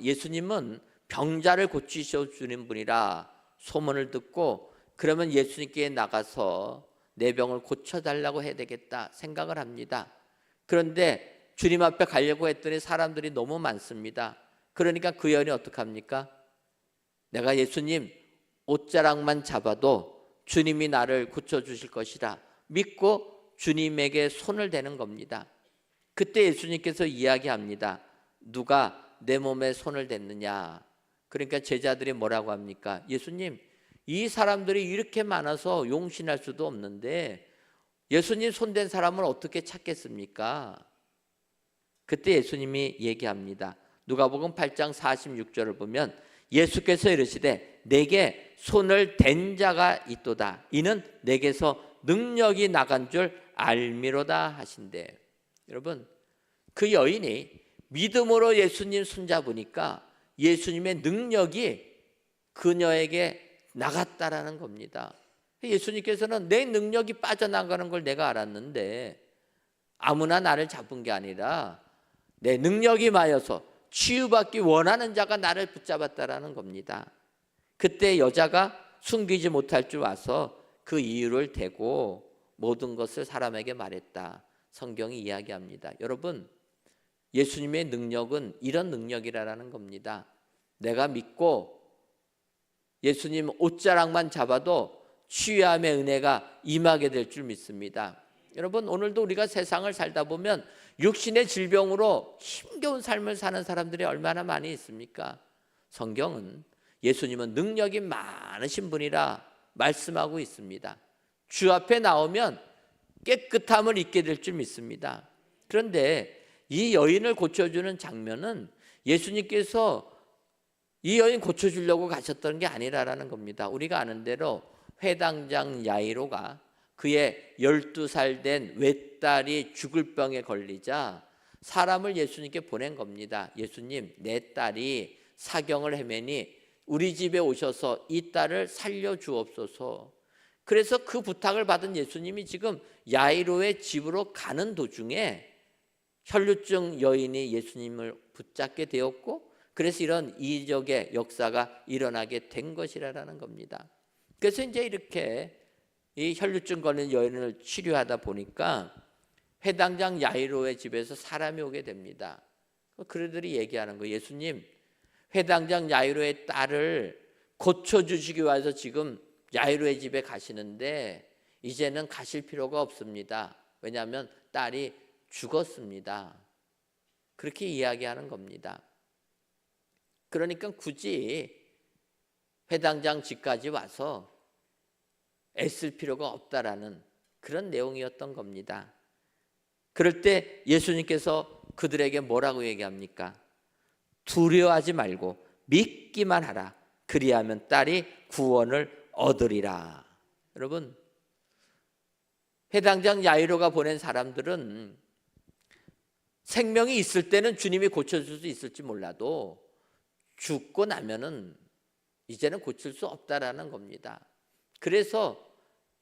[SPEAKER 4] 예수님은 병자를 고치셔 주는 분이라 소문을 듣고 그러면 예수님께 나가서 내 병을 고쳐달라고 해야 되겠다 생각을 합니다. 그런데 주님 앞에 가려고 했더니 사람들이 너무 많습니다. 그러니까 그 여인이 어떡합니까? 내가 예수님 옷자락만 잡아도 주님이 나를 고쳐주실 것이라 믿고 주님에게 손을 대는 겁니다. 그때 예수님께서 이야기합니다. 누가 내 몸에 손을 댔느냐? 그러니까 제자들이 뭐라고 합니까? 예수님, 이 사람들이 이렇게 많아서 용신할 수도 없는데 예수님 손댄 사람을 어떻게 찾겠습니까? 그때 예수님이 얘기합니다. 누가복음 8장 46절을 보면 예수께서 이르시되 내게 손을 댄 자가 있도다. 이는 내게서 능력이 나간 줄 알미로다 하신대. 여러분, 그 여인이 믿음으로 예수님 손잡으니까 예수님의 능력이 그녀에게 나갔다라는 겁니다. 예수님께서는 내 능력이 빠져나가는 걸 내가 알았는데 아무나 나를 잡은 게 아니라 내 능력이 마여서 치유받기 원하는 자가 나를 붙잡았다라는 겁니다. 그때 여자가 숨기지 못할 줄 와서 그 이유를 대고 모든 것을 사람에게 말했다. 성경이 이야기합니다. 여러분, 예수님의 능력은 이런 능력이라는 겁니다. 내가 믿고 예수님 옷자락만 잡아도 치유함의 은혜가 임하게 될 줄 믿습니다. 여러분, 오늘도 우리가 세상을 살다 보면 육신의 질병으로 힘겨운 삶을 사는 사람들이 얼마나 많이 있습니까? 성경은 예수님은 능력이 많으신 분이라 말씀하고 있습니다. 주 앞에 나오면 깨끗함을 잊게 될 줄 믿습니다. 그런데 이 여인을 고쳐주는 장면은 예수님께서 이 여인 고쳐주려고 가셨던 게 아니라는 겁니다. 우리가 아는 대로 회당장 야이로가 그의 12살 된 외딸이 죽을 병에 걸리자 사람을 예수님께 보낸 겁니다. 예수님, 내 딸이 사경을 헤매니 우리 집에 오셔서 이 딸을 살려주옵소서. 그래서 그 부탁을 받은 예수님이 지금 야이로의 집으로 가는 도중에 혈루증 여인이 예수님을 붙잡게 되었고 그래서 이런 이적의 역사가 일어나게 된 것이라는 겁니다. 그래서 이제 이렇게 이 혈루증 걸린 여인을 치료하다 보니까 회당장 야이로의 집에서 사람이 오게 됩니다. 그들이 얘기하는 거예요. 예수님, 회당장 야이로의 딸을 고쳐주시기 위해서 지금 야이로의 집에 가시는데 이제는 가실 필요가 없습니다. 왜냐하면 딸이 죽었습니다. 그렇게 이야기하는 겁니다. 그러니까 굳이 회당장 집까지 와서 애쓸 필요가 없다라는 그런 내용이었던 겁니다. 그럴 때 예수님께서 그들에게 뭐라고 얘기합니까? 두려워하지 말고 믿기만 하라. 그리하면 딸이 구원을 얻으리라. 여러분, 회당장 야이로가 보낸 사람들은 생명이 있을 때는 주님이 고쳐줄 수 있을지 몰라도 죽고 나면은 이제는 고칠 수 없다라는 겁니다. 그래서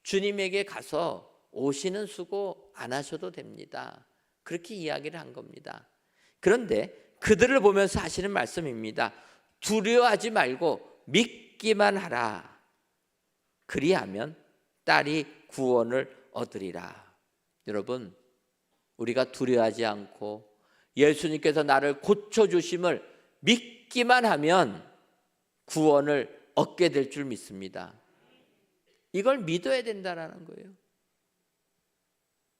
[SPEAKER 4] 주님에게 가서 오시는 수고 안 하셔도 됩니다. 그렇게 이야기를 한 겁니다. 그런데 그들을 보면서 하시는 말씀입니다. 두려워하지 말고 믿기만 하라. 그리하면 딸이 구원을 얻으리라. 여러분, 우리가 두려워하지 않고 예수님께서 나를 고쳐주심을 믿기만 하면 구원을 얻게 될 줄 믿습니다. 이걸 믿어야 된다라는 거예요.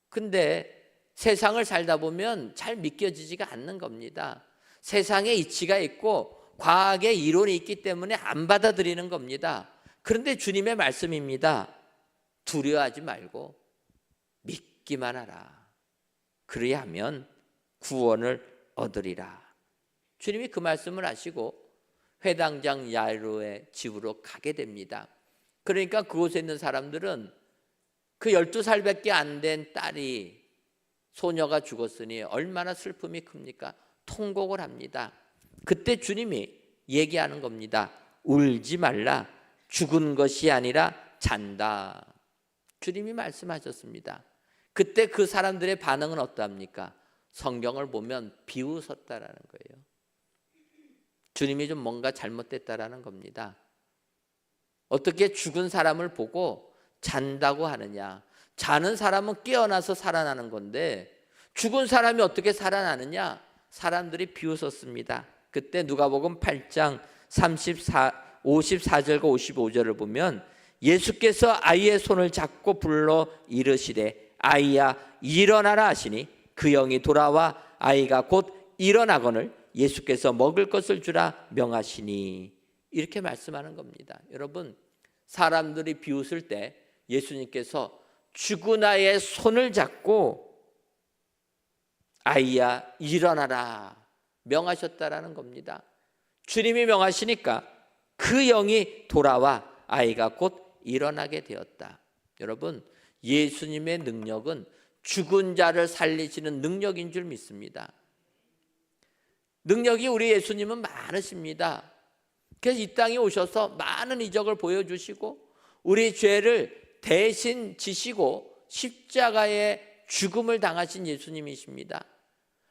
[SPEAKER 4] 근데 세상을 살다 보면 잘 믿겨지지가 않는 겁니다. 세상에 이치가 있고 과학의 이론이 있기 때문에 안 받아들이는 겁니다. 그런데 주님의 말씀입니다. 두려워하지 말고 믿기만 하라. 그래야 하면 구원을 얻으리라. 주님이 그 말씀을 하시고 회당장 야이로의 집으로 가게 됩니다. 그러니까 그곳에 있는 사람들은 그 12살밖에 안 된 딸이, 소녀가 죽었으니 얼마나 슬픔이 큽니까? 통곡을 합니다. 그때 주님이 얘기하는 겁니다. 울지 말라. 죽은 것이 아니라 잔다. 주님이 말씀하셨습니다. 그때 그 사람들의 반응은 어떠합니까? 성경을 보면 비웃었다라는 거예요. 주님이 좀 뭔가 잘못됐다라는 겁니다. 어떻게 죽은 사람을 보고 잔다고 하느냐? 자는 사람은 깨어나서 살아나는 건데 죽은 사람이 어떻게 살아나느냐? 사람들이 비웃었습니다. 그때 누가복음 8장 54절과 55절을 보면 예수께서 아이의 손을 잡고 불러 이르시되 아이야 일어나라 하시니 그 영이 돌아와 아이가 곧 일어나거늘 예수께서 먹을 것을 주라 명하시니, 이렇게 말씀하는 겁니다. 여러분, 사람들이 비웃을 때 예수님께서 죽은 아이의 손을 잡고 아이야 일어나라 명하셨다라는 겁니다. 주님이 명하시니까 그 영이 돌아와 아이가 곧 일어나게 되었다. 여러분, 예수님의 능력은 죽은 자를 살리시는 능력인 줄 믿습니다. 능력이 우리 예수님은 많으십니다. 그래서 이 땅에 오셔서 많은 이적을 보여주시고 우리 죄를 대신 지시고 십자가의 죽음을 당하신 예수님이십니다.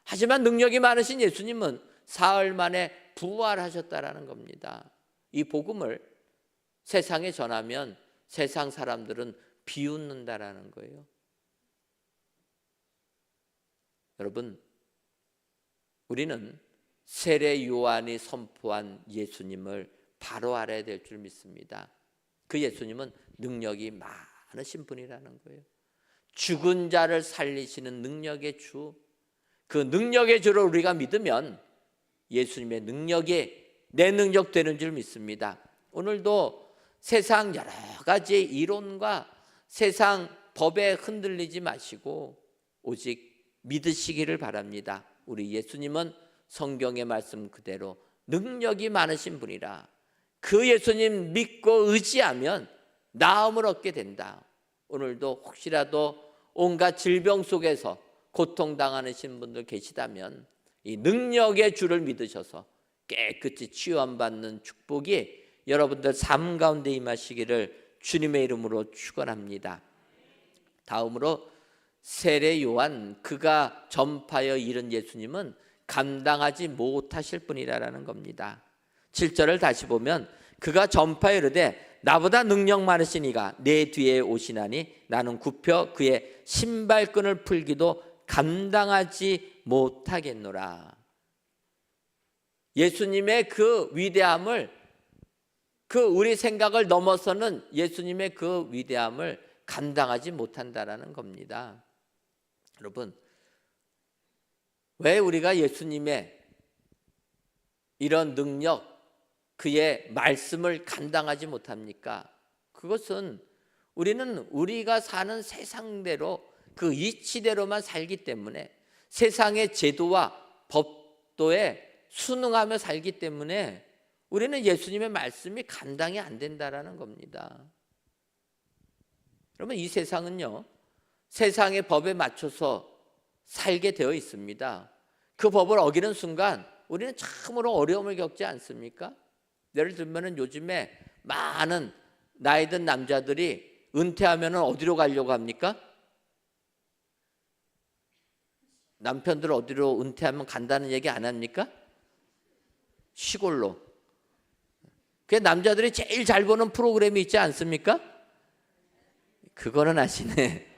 [SPEAKER 4] 하지만 능력이 많으신 예수님은 사흘 만에 부활하셨다라는 겁니다. 이 복음을 세상에 전하면 세상 사람들은 비웃는다라는 거예요. 여러분, 우리는 세례 요한이 선포한 예수님을 바로 알아야 될 줄 믿습니다. 그 예수님은 능력이 많으신 분이라는 거예요. 죽은 자를 살리시는 능력의 주, 그 능력의 주를 우리가 믿으면 예수님의 능력이 내 능력 되는 줄 믿습니다. 오늘도 세상 여러 가지 이론과 세상 법에 흔들리지 마시고 오직 믿으시기를 바랍니다. 우리 예수님은 성경의 말씀 그대로 능력이 많으신 분이라. 그 예수님 믿고 의지하면 나음을 얻게 된다. 오늘도 혹시라도 온갖 질병 속에서 고통당하신 분들 계시다면 이 능력의 주를 믿으셔서 깨끗이 치유받는 축복이 여러분들 삶 가운데 임하시기를 주님의 이름으로 축원합니다. 다음으로 세례 요한, 그가 전파하여 이른 예수님은 감당하지 못하실 분이라는 겁니다. 7절을 다시 보면 그가 전파하여 이르되 나보다 능력 많으신 이가 내 뒤에 오시나니 나는 굽혀 그의 신발끈을 풀기도 감당하지 못하겠노라. 예수님의 그 위대함을, 그 우리 생각을 넘어서는 예수님의 그 위대함을 감당하지 못한다라는 겁니다. 여러분, 왜 우리가 예수님의 이런 능력, 그의 말씀을 감당하지 못합니까? 그것은 우리는 우리가 사는 세상대로 그 이치대로만 살기 때문에, 세상의 제도와 법도에 순응하며 살기 때문에 우리는 예수님의 말씀이 감당이 안 된다라는 겁니다. 여러분, 이 세상은요, 세상의 법에 맞춰서 살게 되어 있습니다. 그 법을 어기는 순간 우리는 참으로 어려움을 겪지 않습니까? 예를 들면 요즘에 많은 나이 든 남자들이 은퇴하면 어디로 가려고 합니까? 남편들 어디로 은퇴하면 간다는 얘기 안 합니까? 시골로. 그 남자들이 제일 잘 보는 프로그램이 있지 않습니까? 그거는 아시네.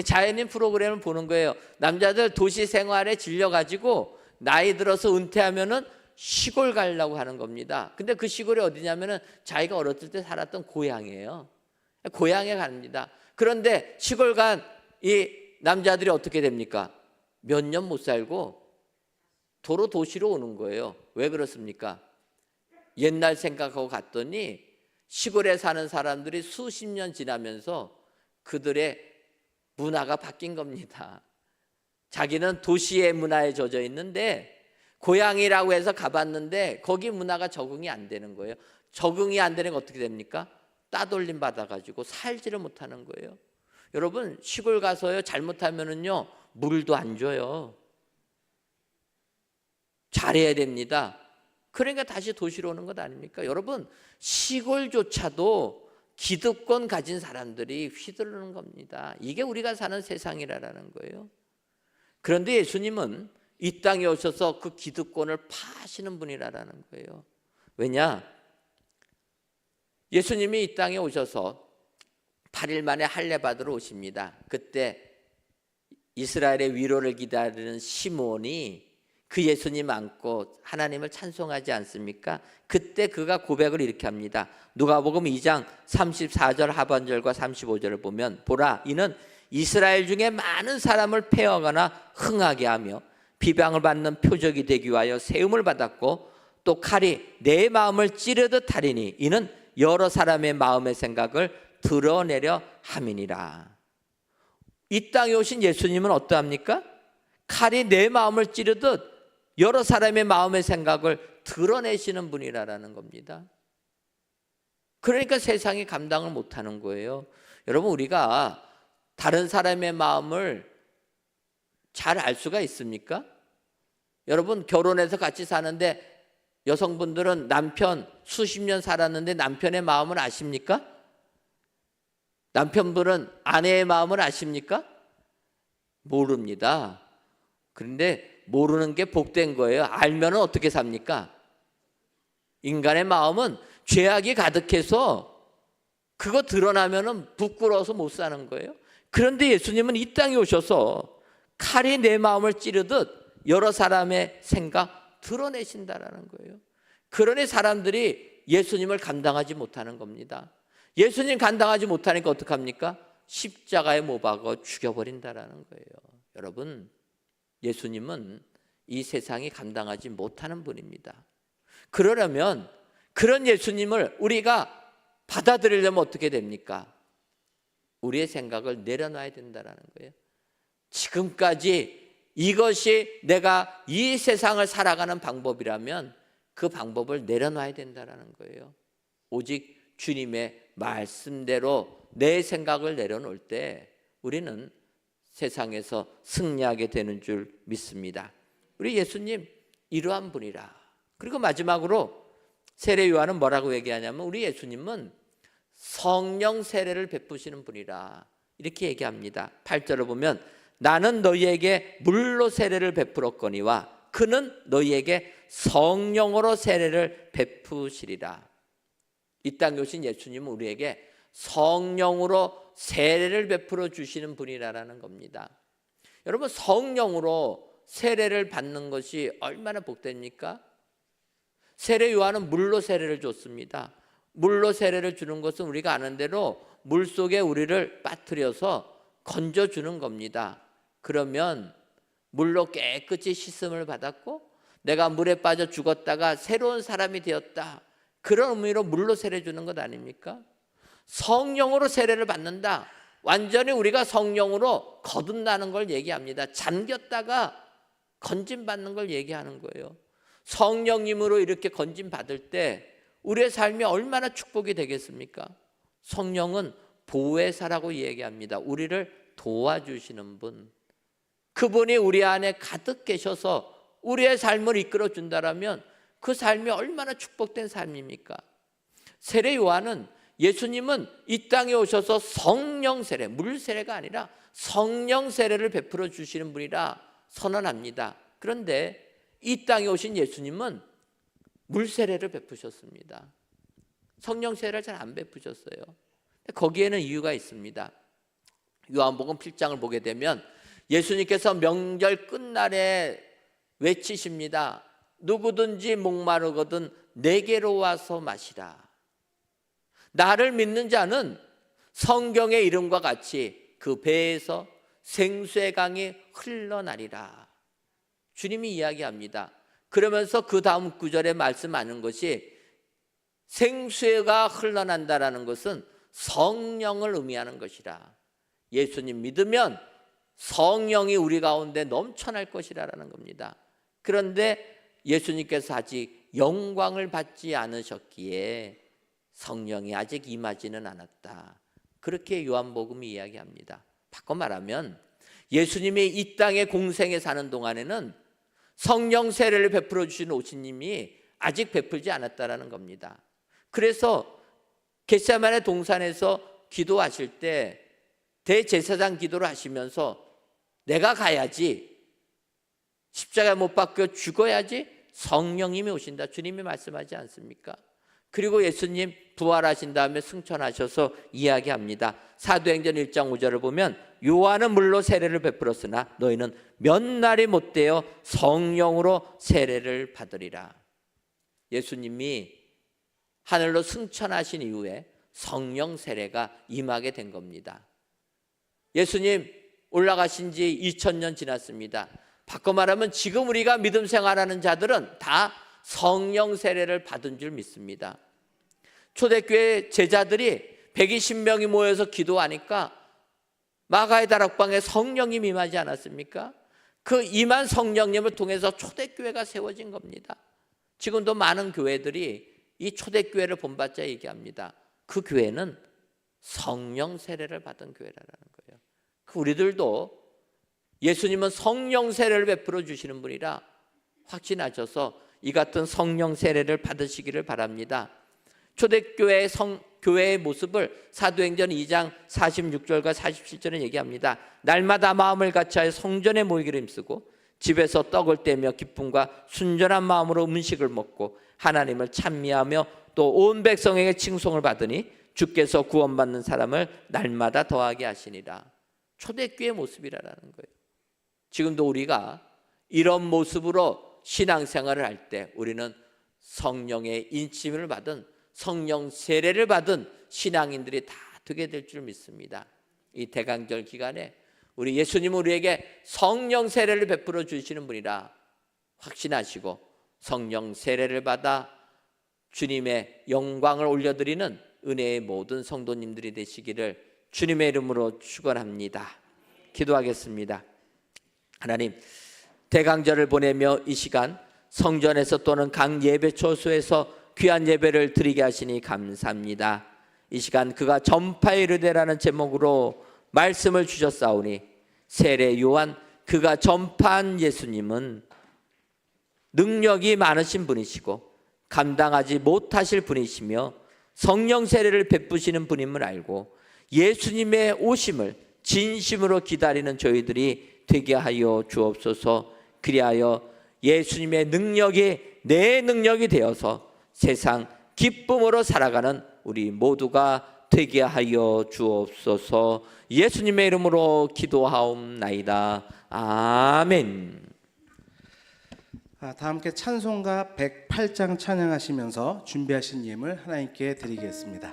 [SPEAKER 4] 자연인 프로그램을 보는 거예요. 남자들 도시 생활에 질려가지고 나이 들어서 은퇴하면은 시골 가려고 하는 겁니다. 근데 그 시골이 어디냐면은 자기가 어렸을 때 살았던 고향이에요. 고향에 갑니다. 그런데 시골 간 이 남자들이 어떻게 됩니까? 몇 년 못 살고 도로 도시로 오는 거예요. 왜 그렇습니까? 옛날 생각하고 갔더니 시골에 사는 사람들이 수십 년 지나면서 그들의 문화가 바뀐 겁니다. 자기는 도시의 문화에 젖어 있는데 고향이라고 해서 가봤는데 거기 문화가 적응이 안 되는 거예요. 적응이 안 되는 게 어떻게 됩니까? 따돌림 받아가지고 살지를 못하는 거예요. 여러분 시골 가서요 잘못하면은요 물도 안 줘요. 잘해야 됩니다. 그러니까 다시 도시로 오는 것 아닙니까? 여러분 시골조차도 기득권 가진 사람들이 휘두르는 겁니다. 이게 우리가 사는 세상이라는 거예요. 그런데 예수님은 이 땅에 오셔서 그 기득권을 파시는 분이라는 거예요. 왜냐? 예수님이 이 땅에 오셔서 8일 만에 할례 받으러 오십니다. 그때 이스라엘의 위로를 기다리는 시므온이 그 예수님 안고 하나님을 찬송하지 않습니까? 그때 그가 고백을 이렇게 합니다. 누가복음 2장 34절 하반절과 35절을 보면 보라 이는 이스라엘 중에 많은 사람을 패하거나 흥하게 하며 비방을 받는 표적이 되기 위하여 세움을 받았고 또 칼이 내 마음을 찌르듯 하리니 이는 여러 사람의 마음의 생각을 드러내려 함이니라. 이 땅에 오신 예수님은 어떠합니까? 칼이 내 마음을 찌르듯 여러 사람의 마음의 생각을 드러내시는 분이라는 겁니다. 그러니까 세상이 감당을 못하는 거예요. 여러분 우리가 다른 사람의 마음을 잘 알 수가 있습니까? 여러분 결혼해서 같이 사는데 여성분들은 남편 수십 년 살았는데 남편의 마음을 아십니까? 남편분은 아내의 마음을 아십니까? 모릅니다. 그런데 모르는 게 복된 거예요. 알면 어떻게 삽니까? 인간의 마음은 죄악이 가득해서 그거 드러나면 부끄러워서 못 사는 거예요. 그런데 예수님은 이 땅에 오셔서 칼이 내 마음을 찌르듯 여러 사람의 생각 드러내신다라는 거예요. 그러니 사람들이 예수님을 감당하지 못하는 겁니다. 예수님 감당하지 못하니까 어떡합니까? 십자가에 못 박아 죽여버린다라는 거예요. 여러분 예수님은 이 세상이 감당하지 못하는 분입니다. 그러려면 그런 예수님을 우리가 받아들이려면 어떻게 됩니까? 우리의 생각을 내려놔야 된다는 거예요. 지금까지 이것이 내가 이 세상을 살아가는 방법이라면 그 방법을 내려놔야 된다는 거예요. 오직 주님의 말씀대로 내 생각을 내려놓을 때 우리는 세상에서 승리하게 되는 줄 믿습니다. 우리 예수님 이러한 분이라. 그리고 마지막으로 세례 요한은 뭐라고 얘기하냐면 우리 예수님은 성령 세례를 베푸시는 분이라 이렇게 얘기합니다. 8절을 보면 나는 너희에게 물로 세례를 베풀었거니와 그는 너희에게 성령으로 세례를 베푸시리라. 이 땅에 오신 예수님은 우리에게 성령으로 세례를 베풀어 주시는 분이라는 겁니다. 여러분 성령으로 세례를 받는 것이 얼마나 복됩니까? 세례 요한은 물로 세례를 줬습니다. 물로 세례를 주는 것은 우리가 아는 대로 물 속에 우리를 빠뜨려서 건져주는 겁니다. 그러면 물로 깨끗이 씻음을 받았고 내가 물에 빠져 죽었다가 새로운 사람이 되었다. 그런 의미로 물로 세례 주는 것 아닙니까? 성령으로 세례를 받는다. 완전히 우리가 성령으로 거듭나는 걸 얘기합니다. 잠겼다가 건짐받는 걸 얘기하는 거예요. 성령님으로 이렇게 건짐받을 때 우리의 삶이 얼마나 축복이 되겠습니까? 성령은 보혜사라고 얘기합니다. 우리를 도와주시는 분. 그분이 우리 안에 가득 계셔서 우리의 삶을 이끌어 준다라면 그 삶이 얼마나 축복된 삶입니까? 세례 요한은 예수님은 이 땅에 오셔서 성령 세례, 물 세례가 아니라 성령 세례를 베풀어 주시는 분이라 선언합니다. 그런데 이 땅에 오신 예수님은 물 세례를 베푸셨습니다. 성령 세례를 잘 안 베푸셨어요. 거기에는 이유가 있습니다. 요한복음 7장을 보게 되면 예수님께서 명절 끝날에 외치십니다. 누구든지 목마르거든 내게로 와서 마시라. 나를 믿는 자는 성경의 이름과 같이 그 배에서 생수의 강이 흘러나리라. 주님이 이야기합니다. 그러면서 그 다음 구절에 말씀하는 것이 생수가 흘러난다라는 것은 성령을 의미하는 것이라. 예수님 믿으면 성령이 우리 가운데 넘쳐날 것이라는 겁니다. 그런데 예수님께서 아직 영광을 받지 않으셨기에 성령이 아직 임하지는 않았다. 그렇게 요한복음이 이야기합니다. 바꿔 말하면 예수님이 이 땅에 공생에 사는 동안에는 성령 세례를 베풀어 주신 오신님이 아직 베풀지 않았다라는 겁니다. 그래서 겟세마네 동산에서 기도하실 때 대제사장 기도를 하시면서 내가 가야지, 십자가에 못 박혀 죽어야지 성령님이 오신다, 주님이 말씀하지 않습니까? 그리고 예수님 부활하신 다음에 승천하셔서 이야기합니다. 사도행전 1장 5절을 보면 요한은 물로 세례를 베풀었으나 너희는 몇 날이 못되어 성령으로 세례를 받으리라. 예수님이 하늘로 승천하신 이후에 성령 세례가 임하게 된 겁니다. 예수님 올라가신 지 2000년 지났습니다. 바꿔 말하면 지금 우리가 믿음 생활하는 자들은 다 성령 세례를 받은 줄 믿습니다. 초대교회 제자들이 120명이 모여서 기도하니까 마가의 다락방에 성령님이 임하지 않았습니까? 그 임한 성령님을 통해서 초대교회가 세워진 겁니다. 지금도 많은 교회들이 이 초대교회를 본받자 얘기합니다. 그 교회는 성령 세례를 받은 교회라는 거예요. 우리들도 예수님은 성령 세례를 베풀어 주시는 분이라 확신하셔서 이 같은 성령 세례를 받으시기를 바랍니다. 초대교회의 교회의 모습을 사도행전 2장 46절과 47절은 얘기합니다. 날마다 마음을 같이하여 성전에 모이기를 힘쓰고 집에서 떡을 떼며 기쁨과 순전한 마음으로 음식을 먹고 하나님을 찬미하며 또 온 백성에게 칭송을 받으니 주께서 구원받는 사람을 날마다 더하게 하시니라. 초대교회의 모습이라는 거예요. 지금도 우리가 이런 모습으로 신앙생활을 할 때 우리는 성령의 인침을 받은, 성령 세례를 받은 신앙인들이 다 되게 될 줄 믿습니다. 이 대강절 기간에 우리 예수님은 우리에게 성령 세례를 베풀어 주시는 분이라 확신하시고 성령 세례를 받아 주님의 영광을 올려드리는 은혜의 모든 성도님들이 되시기를 주님의 이름으로 축원합니다. 기도하겠습니다. 하나님, 대강절을 보내며 이 시간 성전에서 또는 각 예배 초소에서 귀한 예배를 드리게 하시니 감사합니다. 이 시간 그가 전파의 이르되라는 제목으로 말씀을 주셨사오니 세례 요한 그가 전파한 예수님은 능력이 많으신 분이시고 감당하지 못하실 분이시며 성령 세례를 베푸시는 분임을 알고 예수님의 오심을 진심으로 기다리는 저희들이 되게 하여 주옵소서. 그리하여 예수님의 능력이 내 능력이 되어서 세상 기쁨으로 살아가는 우리 모두가 되게 하여 주옵소서. 예수님의 이름으로 기도하옵나이다. 아멘.
[SPEAKER 2] 다 함께 찬송가 108장 찬양하시면서 준비하신 예물 하나님께 드리겠습니다.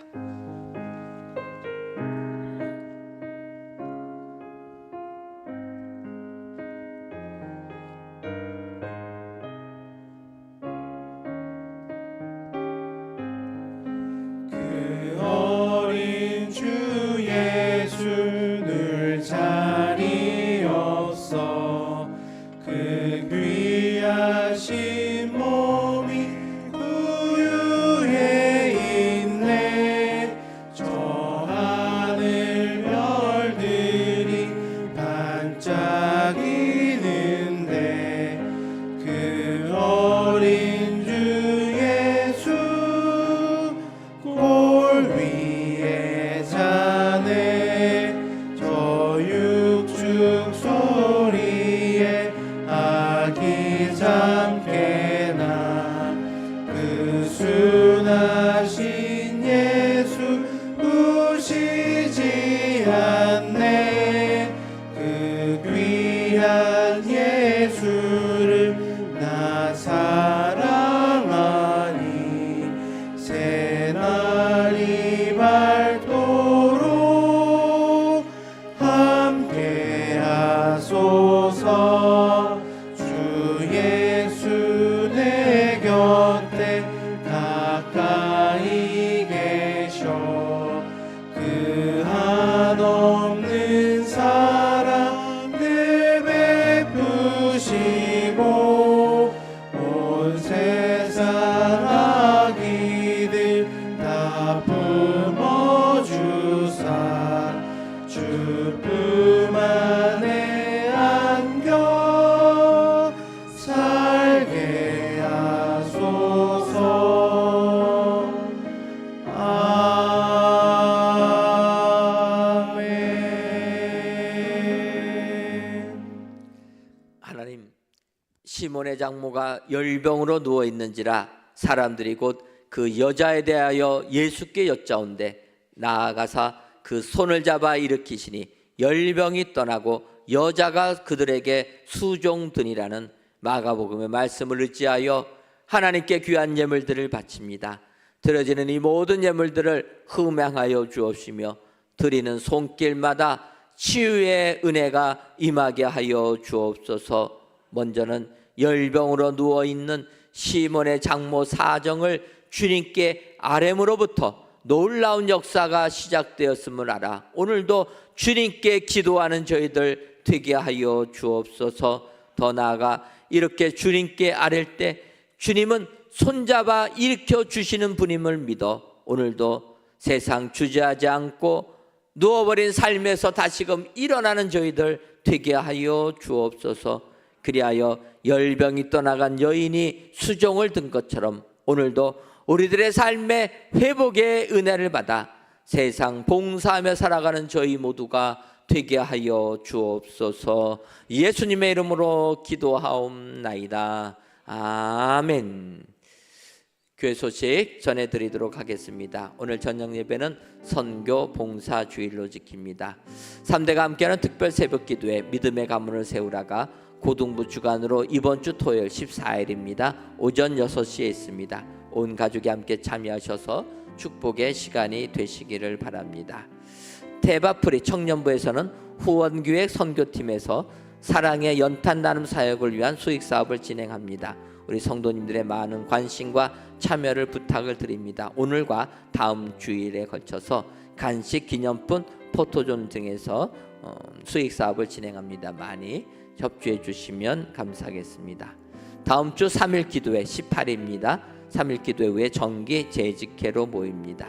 [SPEAKER 5] 그 어린 주 예수 늘 자리 없어 그 귀하신 몸이 구유에 있네
[SPEAKER 4] 시몬의 장모가 열병으로 누워 있는지라 사람들이 곧 그 여자에 대하여 예수께 여짜온대 나아가사 그 손을 잡아 일으키시니 열병이 떠나고 여자가 그들에게 수종드니라는 마가복음의 말씀을 의지하여 하나님께 귀한 예물들을 바칩니다. 드려지는 이 모든 예물들을 흠양하여 주옵시며 드리는 손길마다 치유의 은혜가 임하게 하여 주옵소서. 먼저는 열병으로 누워있는 시몬의 장모 사정을 주님께 아뢰므로부터 놀라운 역사가 시작되었음을 알아 오늘도 주님께 기도하는 저희들 되게 하여 주옵소서. 더 나아가 이렇게 주님께 아랠 때 주님은 손잡아 일으켜 주시는 분임을 믿어 오늘도 세상 주저하지 않고 누워버린 삶에서 다시금 일어나는 저희들 되게 하여 주옵소서. 그리하여 열병이 떠나간 여인이 수종을 든 것처럼 오늘도 우리들의 삶에 회복의 은혜를 받아 세상 봉사하며 살아가는 저희 모두가 되게 하여 주옵소서. 예수님의 이름으로 기도하옵나이다. 아멘. 교회 소식 전해드리도록 하겠습니다. 오늘 저녁 예배는 선교 봉사 주일로 지킵니다. 3대가 함께하는 특별 새벽 기도회 믿음의 가문을 세우라가 고등부 주간으로 이번 주 토요일 14일입니다. 오전 6시에 있습니다. 온 가족이 함께 참여하셔서 축복의 시간이 되시기를 바랍니다. 대바프리 청년부에서는 후원기획 선교팀에서 사랑의 연탄 나눔 사역을 위한 수익사업을 진행합니다. 우리 성도님들의 많은 관심과 참여를 부탁을 드립니다. 오늘과 다음 주일에 걸쳐서 간식, 기념품, 포토존 등에서 수익사업을 진행합니다. 많이 협조해 주시면 감사하겠습니다. 다음 주 3일 기도회 18일입니다. 3일 기도회 후에 정기 재직회로 모입니다.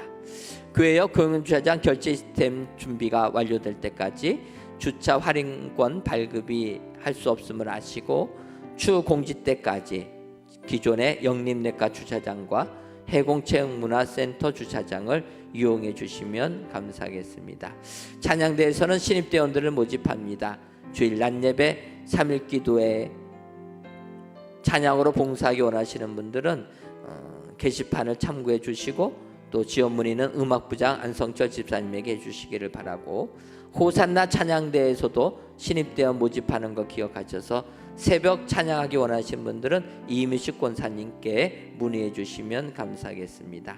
[SPEAKER 4] 교회역 공영주차장 결제 시스템 준비가 완료될 때까지 주차 할인권 발급이 할 수 없음을 아시고 추 공지 때까지 기존의 영림내과 주차장과 해공체육문화센터 주차장을 이용해 주시면 감사하겠습니다. 찬양대에서는 신입대원들을 모집합니다. 주일 낮 예배 3일 기도회 찬양으로 봉사하기 원하시는 분들은 게시판을 참고해 주시고 또 지원 문의는 음악부장 안성철 집사님에게 해주시기를 바라고 호산나 찬양대에서도 신입대원 모집하는 거 기억하셔서 새벽 찬양하기 원하시는 분들은 이미식 권사님께 문의해 주시면 감사하겠습니다.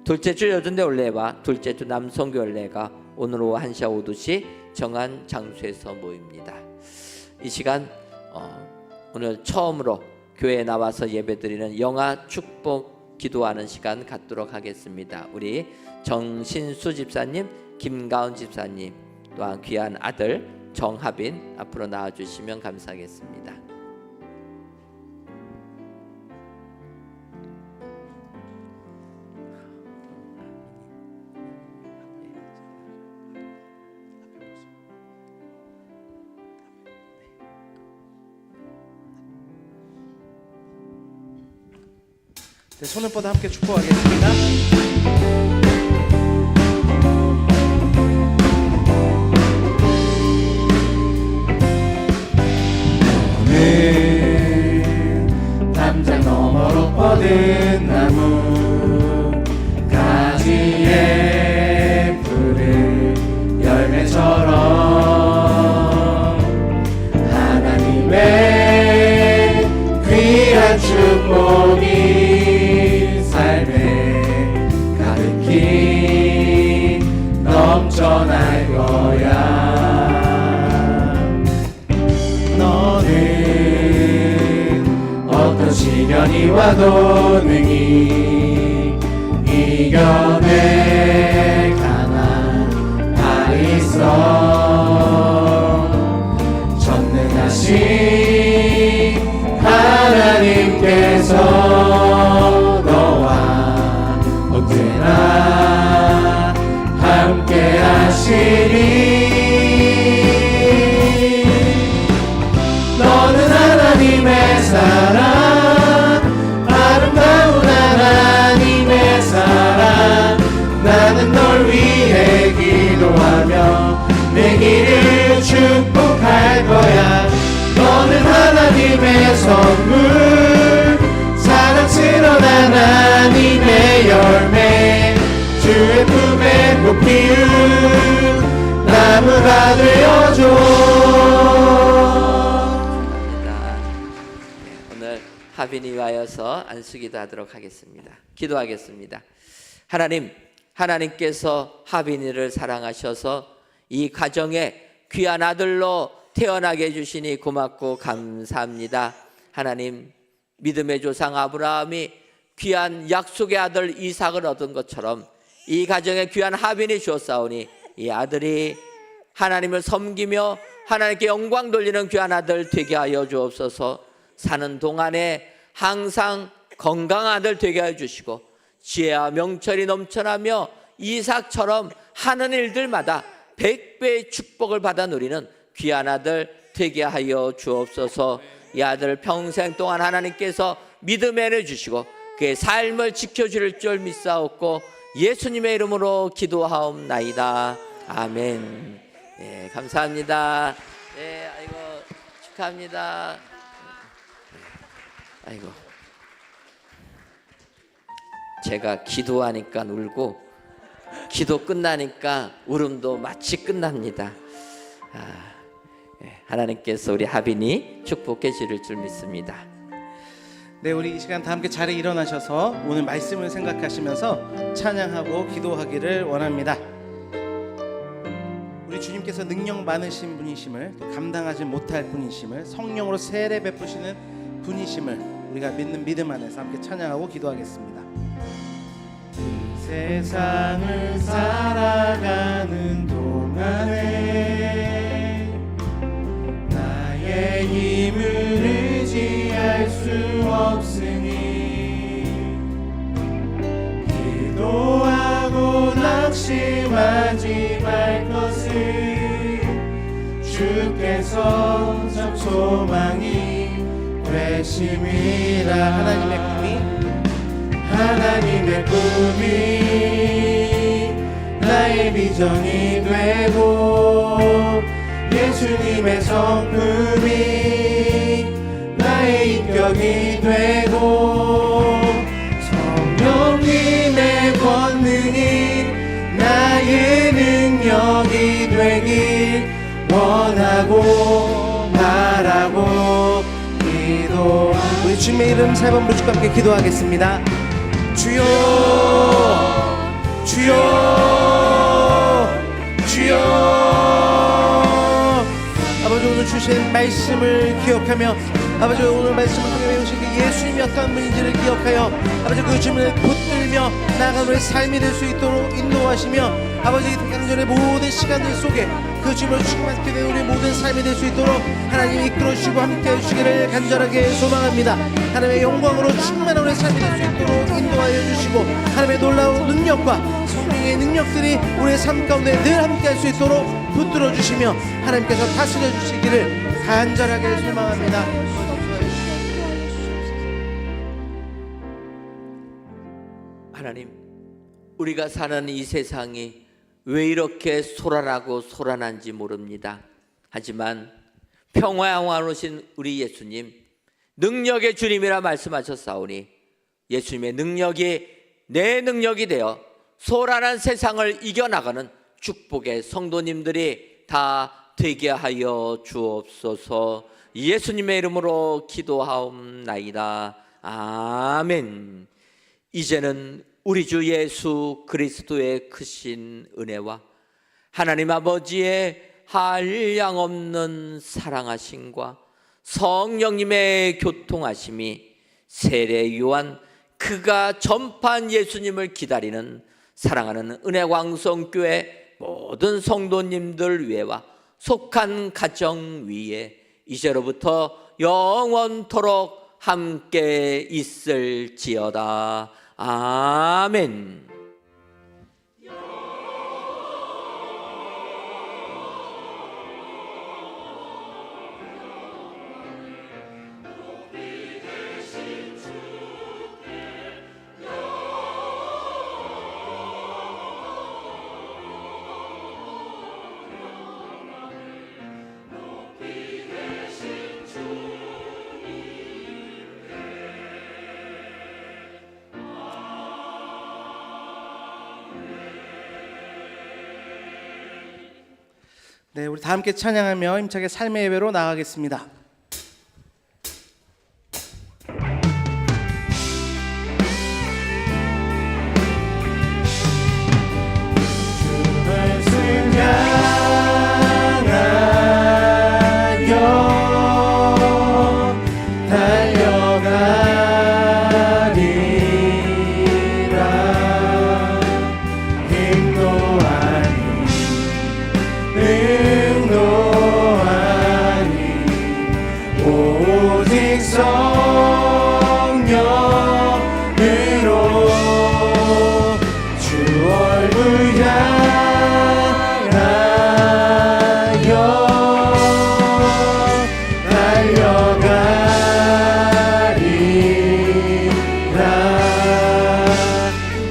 [SPEAKER 4] 둘째 주 여전대 올레와 둘째 주 남성교 올레가 오늘 오후 1시와 5시 정한 장소에서 모입니다. 이 시간 오늘 처음으로 교회에 나와서 예배드리는 영아 축복 기도하는 시간 갖도록 하겠습니다. 우리 정신수 집사님, 김가은 집사님, 또한 귀한 아들 정하빈 앞으로 나와주시면 감사하겠습니다.
[SPEAKER 2] 네, 손을 뻗어 함께 축복하겠습니다.
[SPEAKER 5] 담장 너머로 뻗은 나무 가지에 푸른 열매처럼 하나님의 귀한 축복이 삶에 가득히 넘쳐날 거야. 어떤 시련이 와도 능히 이겨낼 강한 발이 있어. 전능하신 하나님께서 너와 언제나 함께 하시리. 너는 하나님의 사랑, 아름다운 하나님의 사랑. 나는 널 위해 기도하며 내 길을 축복할 거야. 너는 하나님의 선물, 하나님의 열매 주의 품에 꽃 피운 나무가 되어줘.
[SPEAKER 4] 오늘 하빈이 와여서 안수기도 하도록 하겠습니다. 기도하겠습니다. 하나님께서 하빈이를 사랑하셔서 이 가정에 귀한 아들로 태어나게 해주시니 고맙고 감사합니다. 하나님, 믿음의 조상 아브라함이 귀한 약속의 아들 이삭을 얻은 것처럼 이 가정에 귀한 하빈이 주었사오니 이 아들이 하나님을 섬기며 하나님께 영광 돌리는 귀한 아들 되게 하여 주옵소서. 사는 동안에 항상 건강한 아들 되게 하여 주시고 지혜와 명철이 넘쳐나며 이삭처럼 하는 일들마다 100배의 축복을 받아 누리는 귀한 아들 되게 하여 주옵소서. 이 아들 평생 동안 하나님께서 믿음에 내주시고 그의 삶을 지켜줄 줄 믿사옵고 예수님의 이름으로 기도하옵나이다. 아멘. 네, 감사합니다. 네, 아이고 축하합니다. 아이고, 제가 기도하니까 울고 기도 끝나니까 울음도 마치 끝납니다. 하나님께서 우리 하빈이 축복해 주실 줄 믿습니다.
[SPEAKER 2] 네, 우리 이 시간 다 함께 자리에 일어나셔서 오늘 말씀을 생각하시면서 찬양하고 기도하기를 원합니다. 우리 주님께서 능력 많으신 분이심을, 또 감당하지 못할 분이심을, 성령으로 세례 베푸시는 분이심을 우리가 믿는 믿음 안에서 함께 찬양하고 기도하겠습니다.
[SPEAKER 5] 세상을 살아가는 동안에 나의 힘을 의지할 수 없으니 기도하고 낙심하지 말 것을 주께서 참 소망이 되심이라. 하나님의 꿈이 나의 비전이 되고 예수님의 성품이 나의 인격이 되고 성령님의 권능이 나의 능력이 되길 원하고 바라고 기도합니다.
[SPEAKER 2] 우리 주님의 이름 세 번 부르시고 함께 기도하겠습니다. 주여, 주여, 주여. 아버지, 오늘 주신 말씀을 기억하며 아버지, 오늘 말씀을 통해 배우신 그 예수님이 어떤 분인지를 기억하여 아버지 그 주님을 붙들며 나아가는 우리 삶이 될 수 있도록 인도하시며 아버지 대강절의 모든 시간들 속에 그 주님을 충만케 되는 우리 모든 삶이 될 수 있도록 하나님 이끌어 주시고 함께 해주시기를 간절하게 소망합니다. 하나님의 영광으로 충만한 우리 삶이 될 수 있도록 인도하여 주시고 하나님의 놀라운 능력과 성령의 능력들이 우리의 삶 가운데 늘 함께 할 수 있도록 붙들어 주시며 하나님께서 다스려 주시기를 간절하게 소망합니다.
[SPEAKER 4] 하나님, 우리가 사는 이 세상이 왜 이렇게 소란하고 소란한지 모릅니다. 하지만 평화의 왕이신 우리 예수님, 능력의 주님이라 말씀하셨사오니 예수님의 능력이 내 능력이 되어 소란한 세상을 이겨나가는 축복의 성도님들이 다 되게 하여 주옵소서. 예수님의 이름으로 기도하옵나이다. 아멘. 이제는 우리 주 예수 그리스도의 크신 은혜와 하나님 아버지의 한량없는 사랑하심과 성령님의 교통하심이 세례 요한 그가 전파한 예수님을 기다리는 사랑하는 은혜광성교회 모든 성도님들 위에와 속한 가정 위에 이제로부터 영원토록 함께 있을지어다. 아멘.
[SPEAKER 2] 네, 우리 다 함께 찬양하며 힘차게 삶의 예배로 나아가겠습니다.
[SPEAKER 5] 말씀 향하여 달려가리라. 힘도 아니 능도 아니 오직 성령으로 주 얼굴 향하여 달려가리라.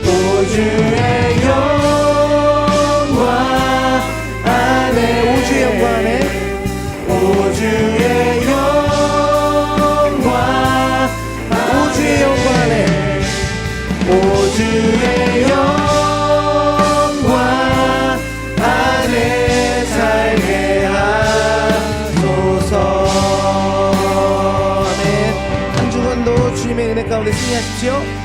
[SPEAKER 5] 오주의 영광 안에
[SPEAKER 2] 오주의 영광 안에
[SPEAKER 5] 오주의 영광
[SPEAKER 2] 오주의 영광 안에
[SPEAKER 5] 오주의 영광 안에 살게 하소서.
[SPEAKER 2] 아멘. 한 주간도 주님의 은혜 가운데 승리하십시오.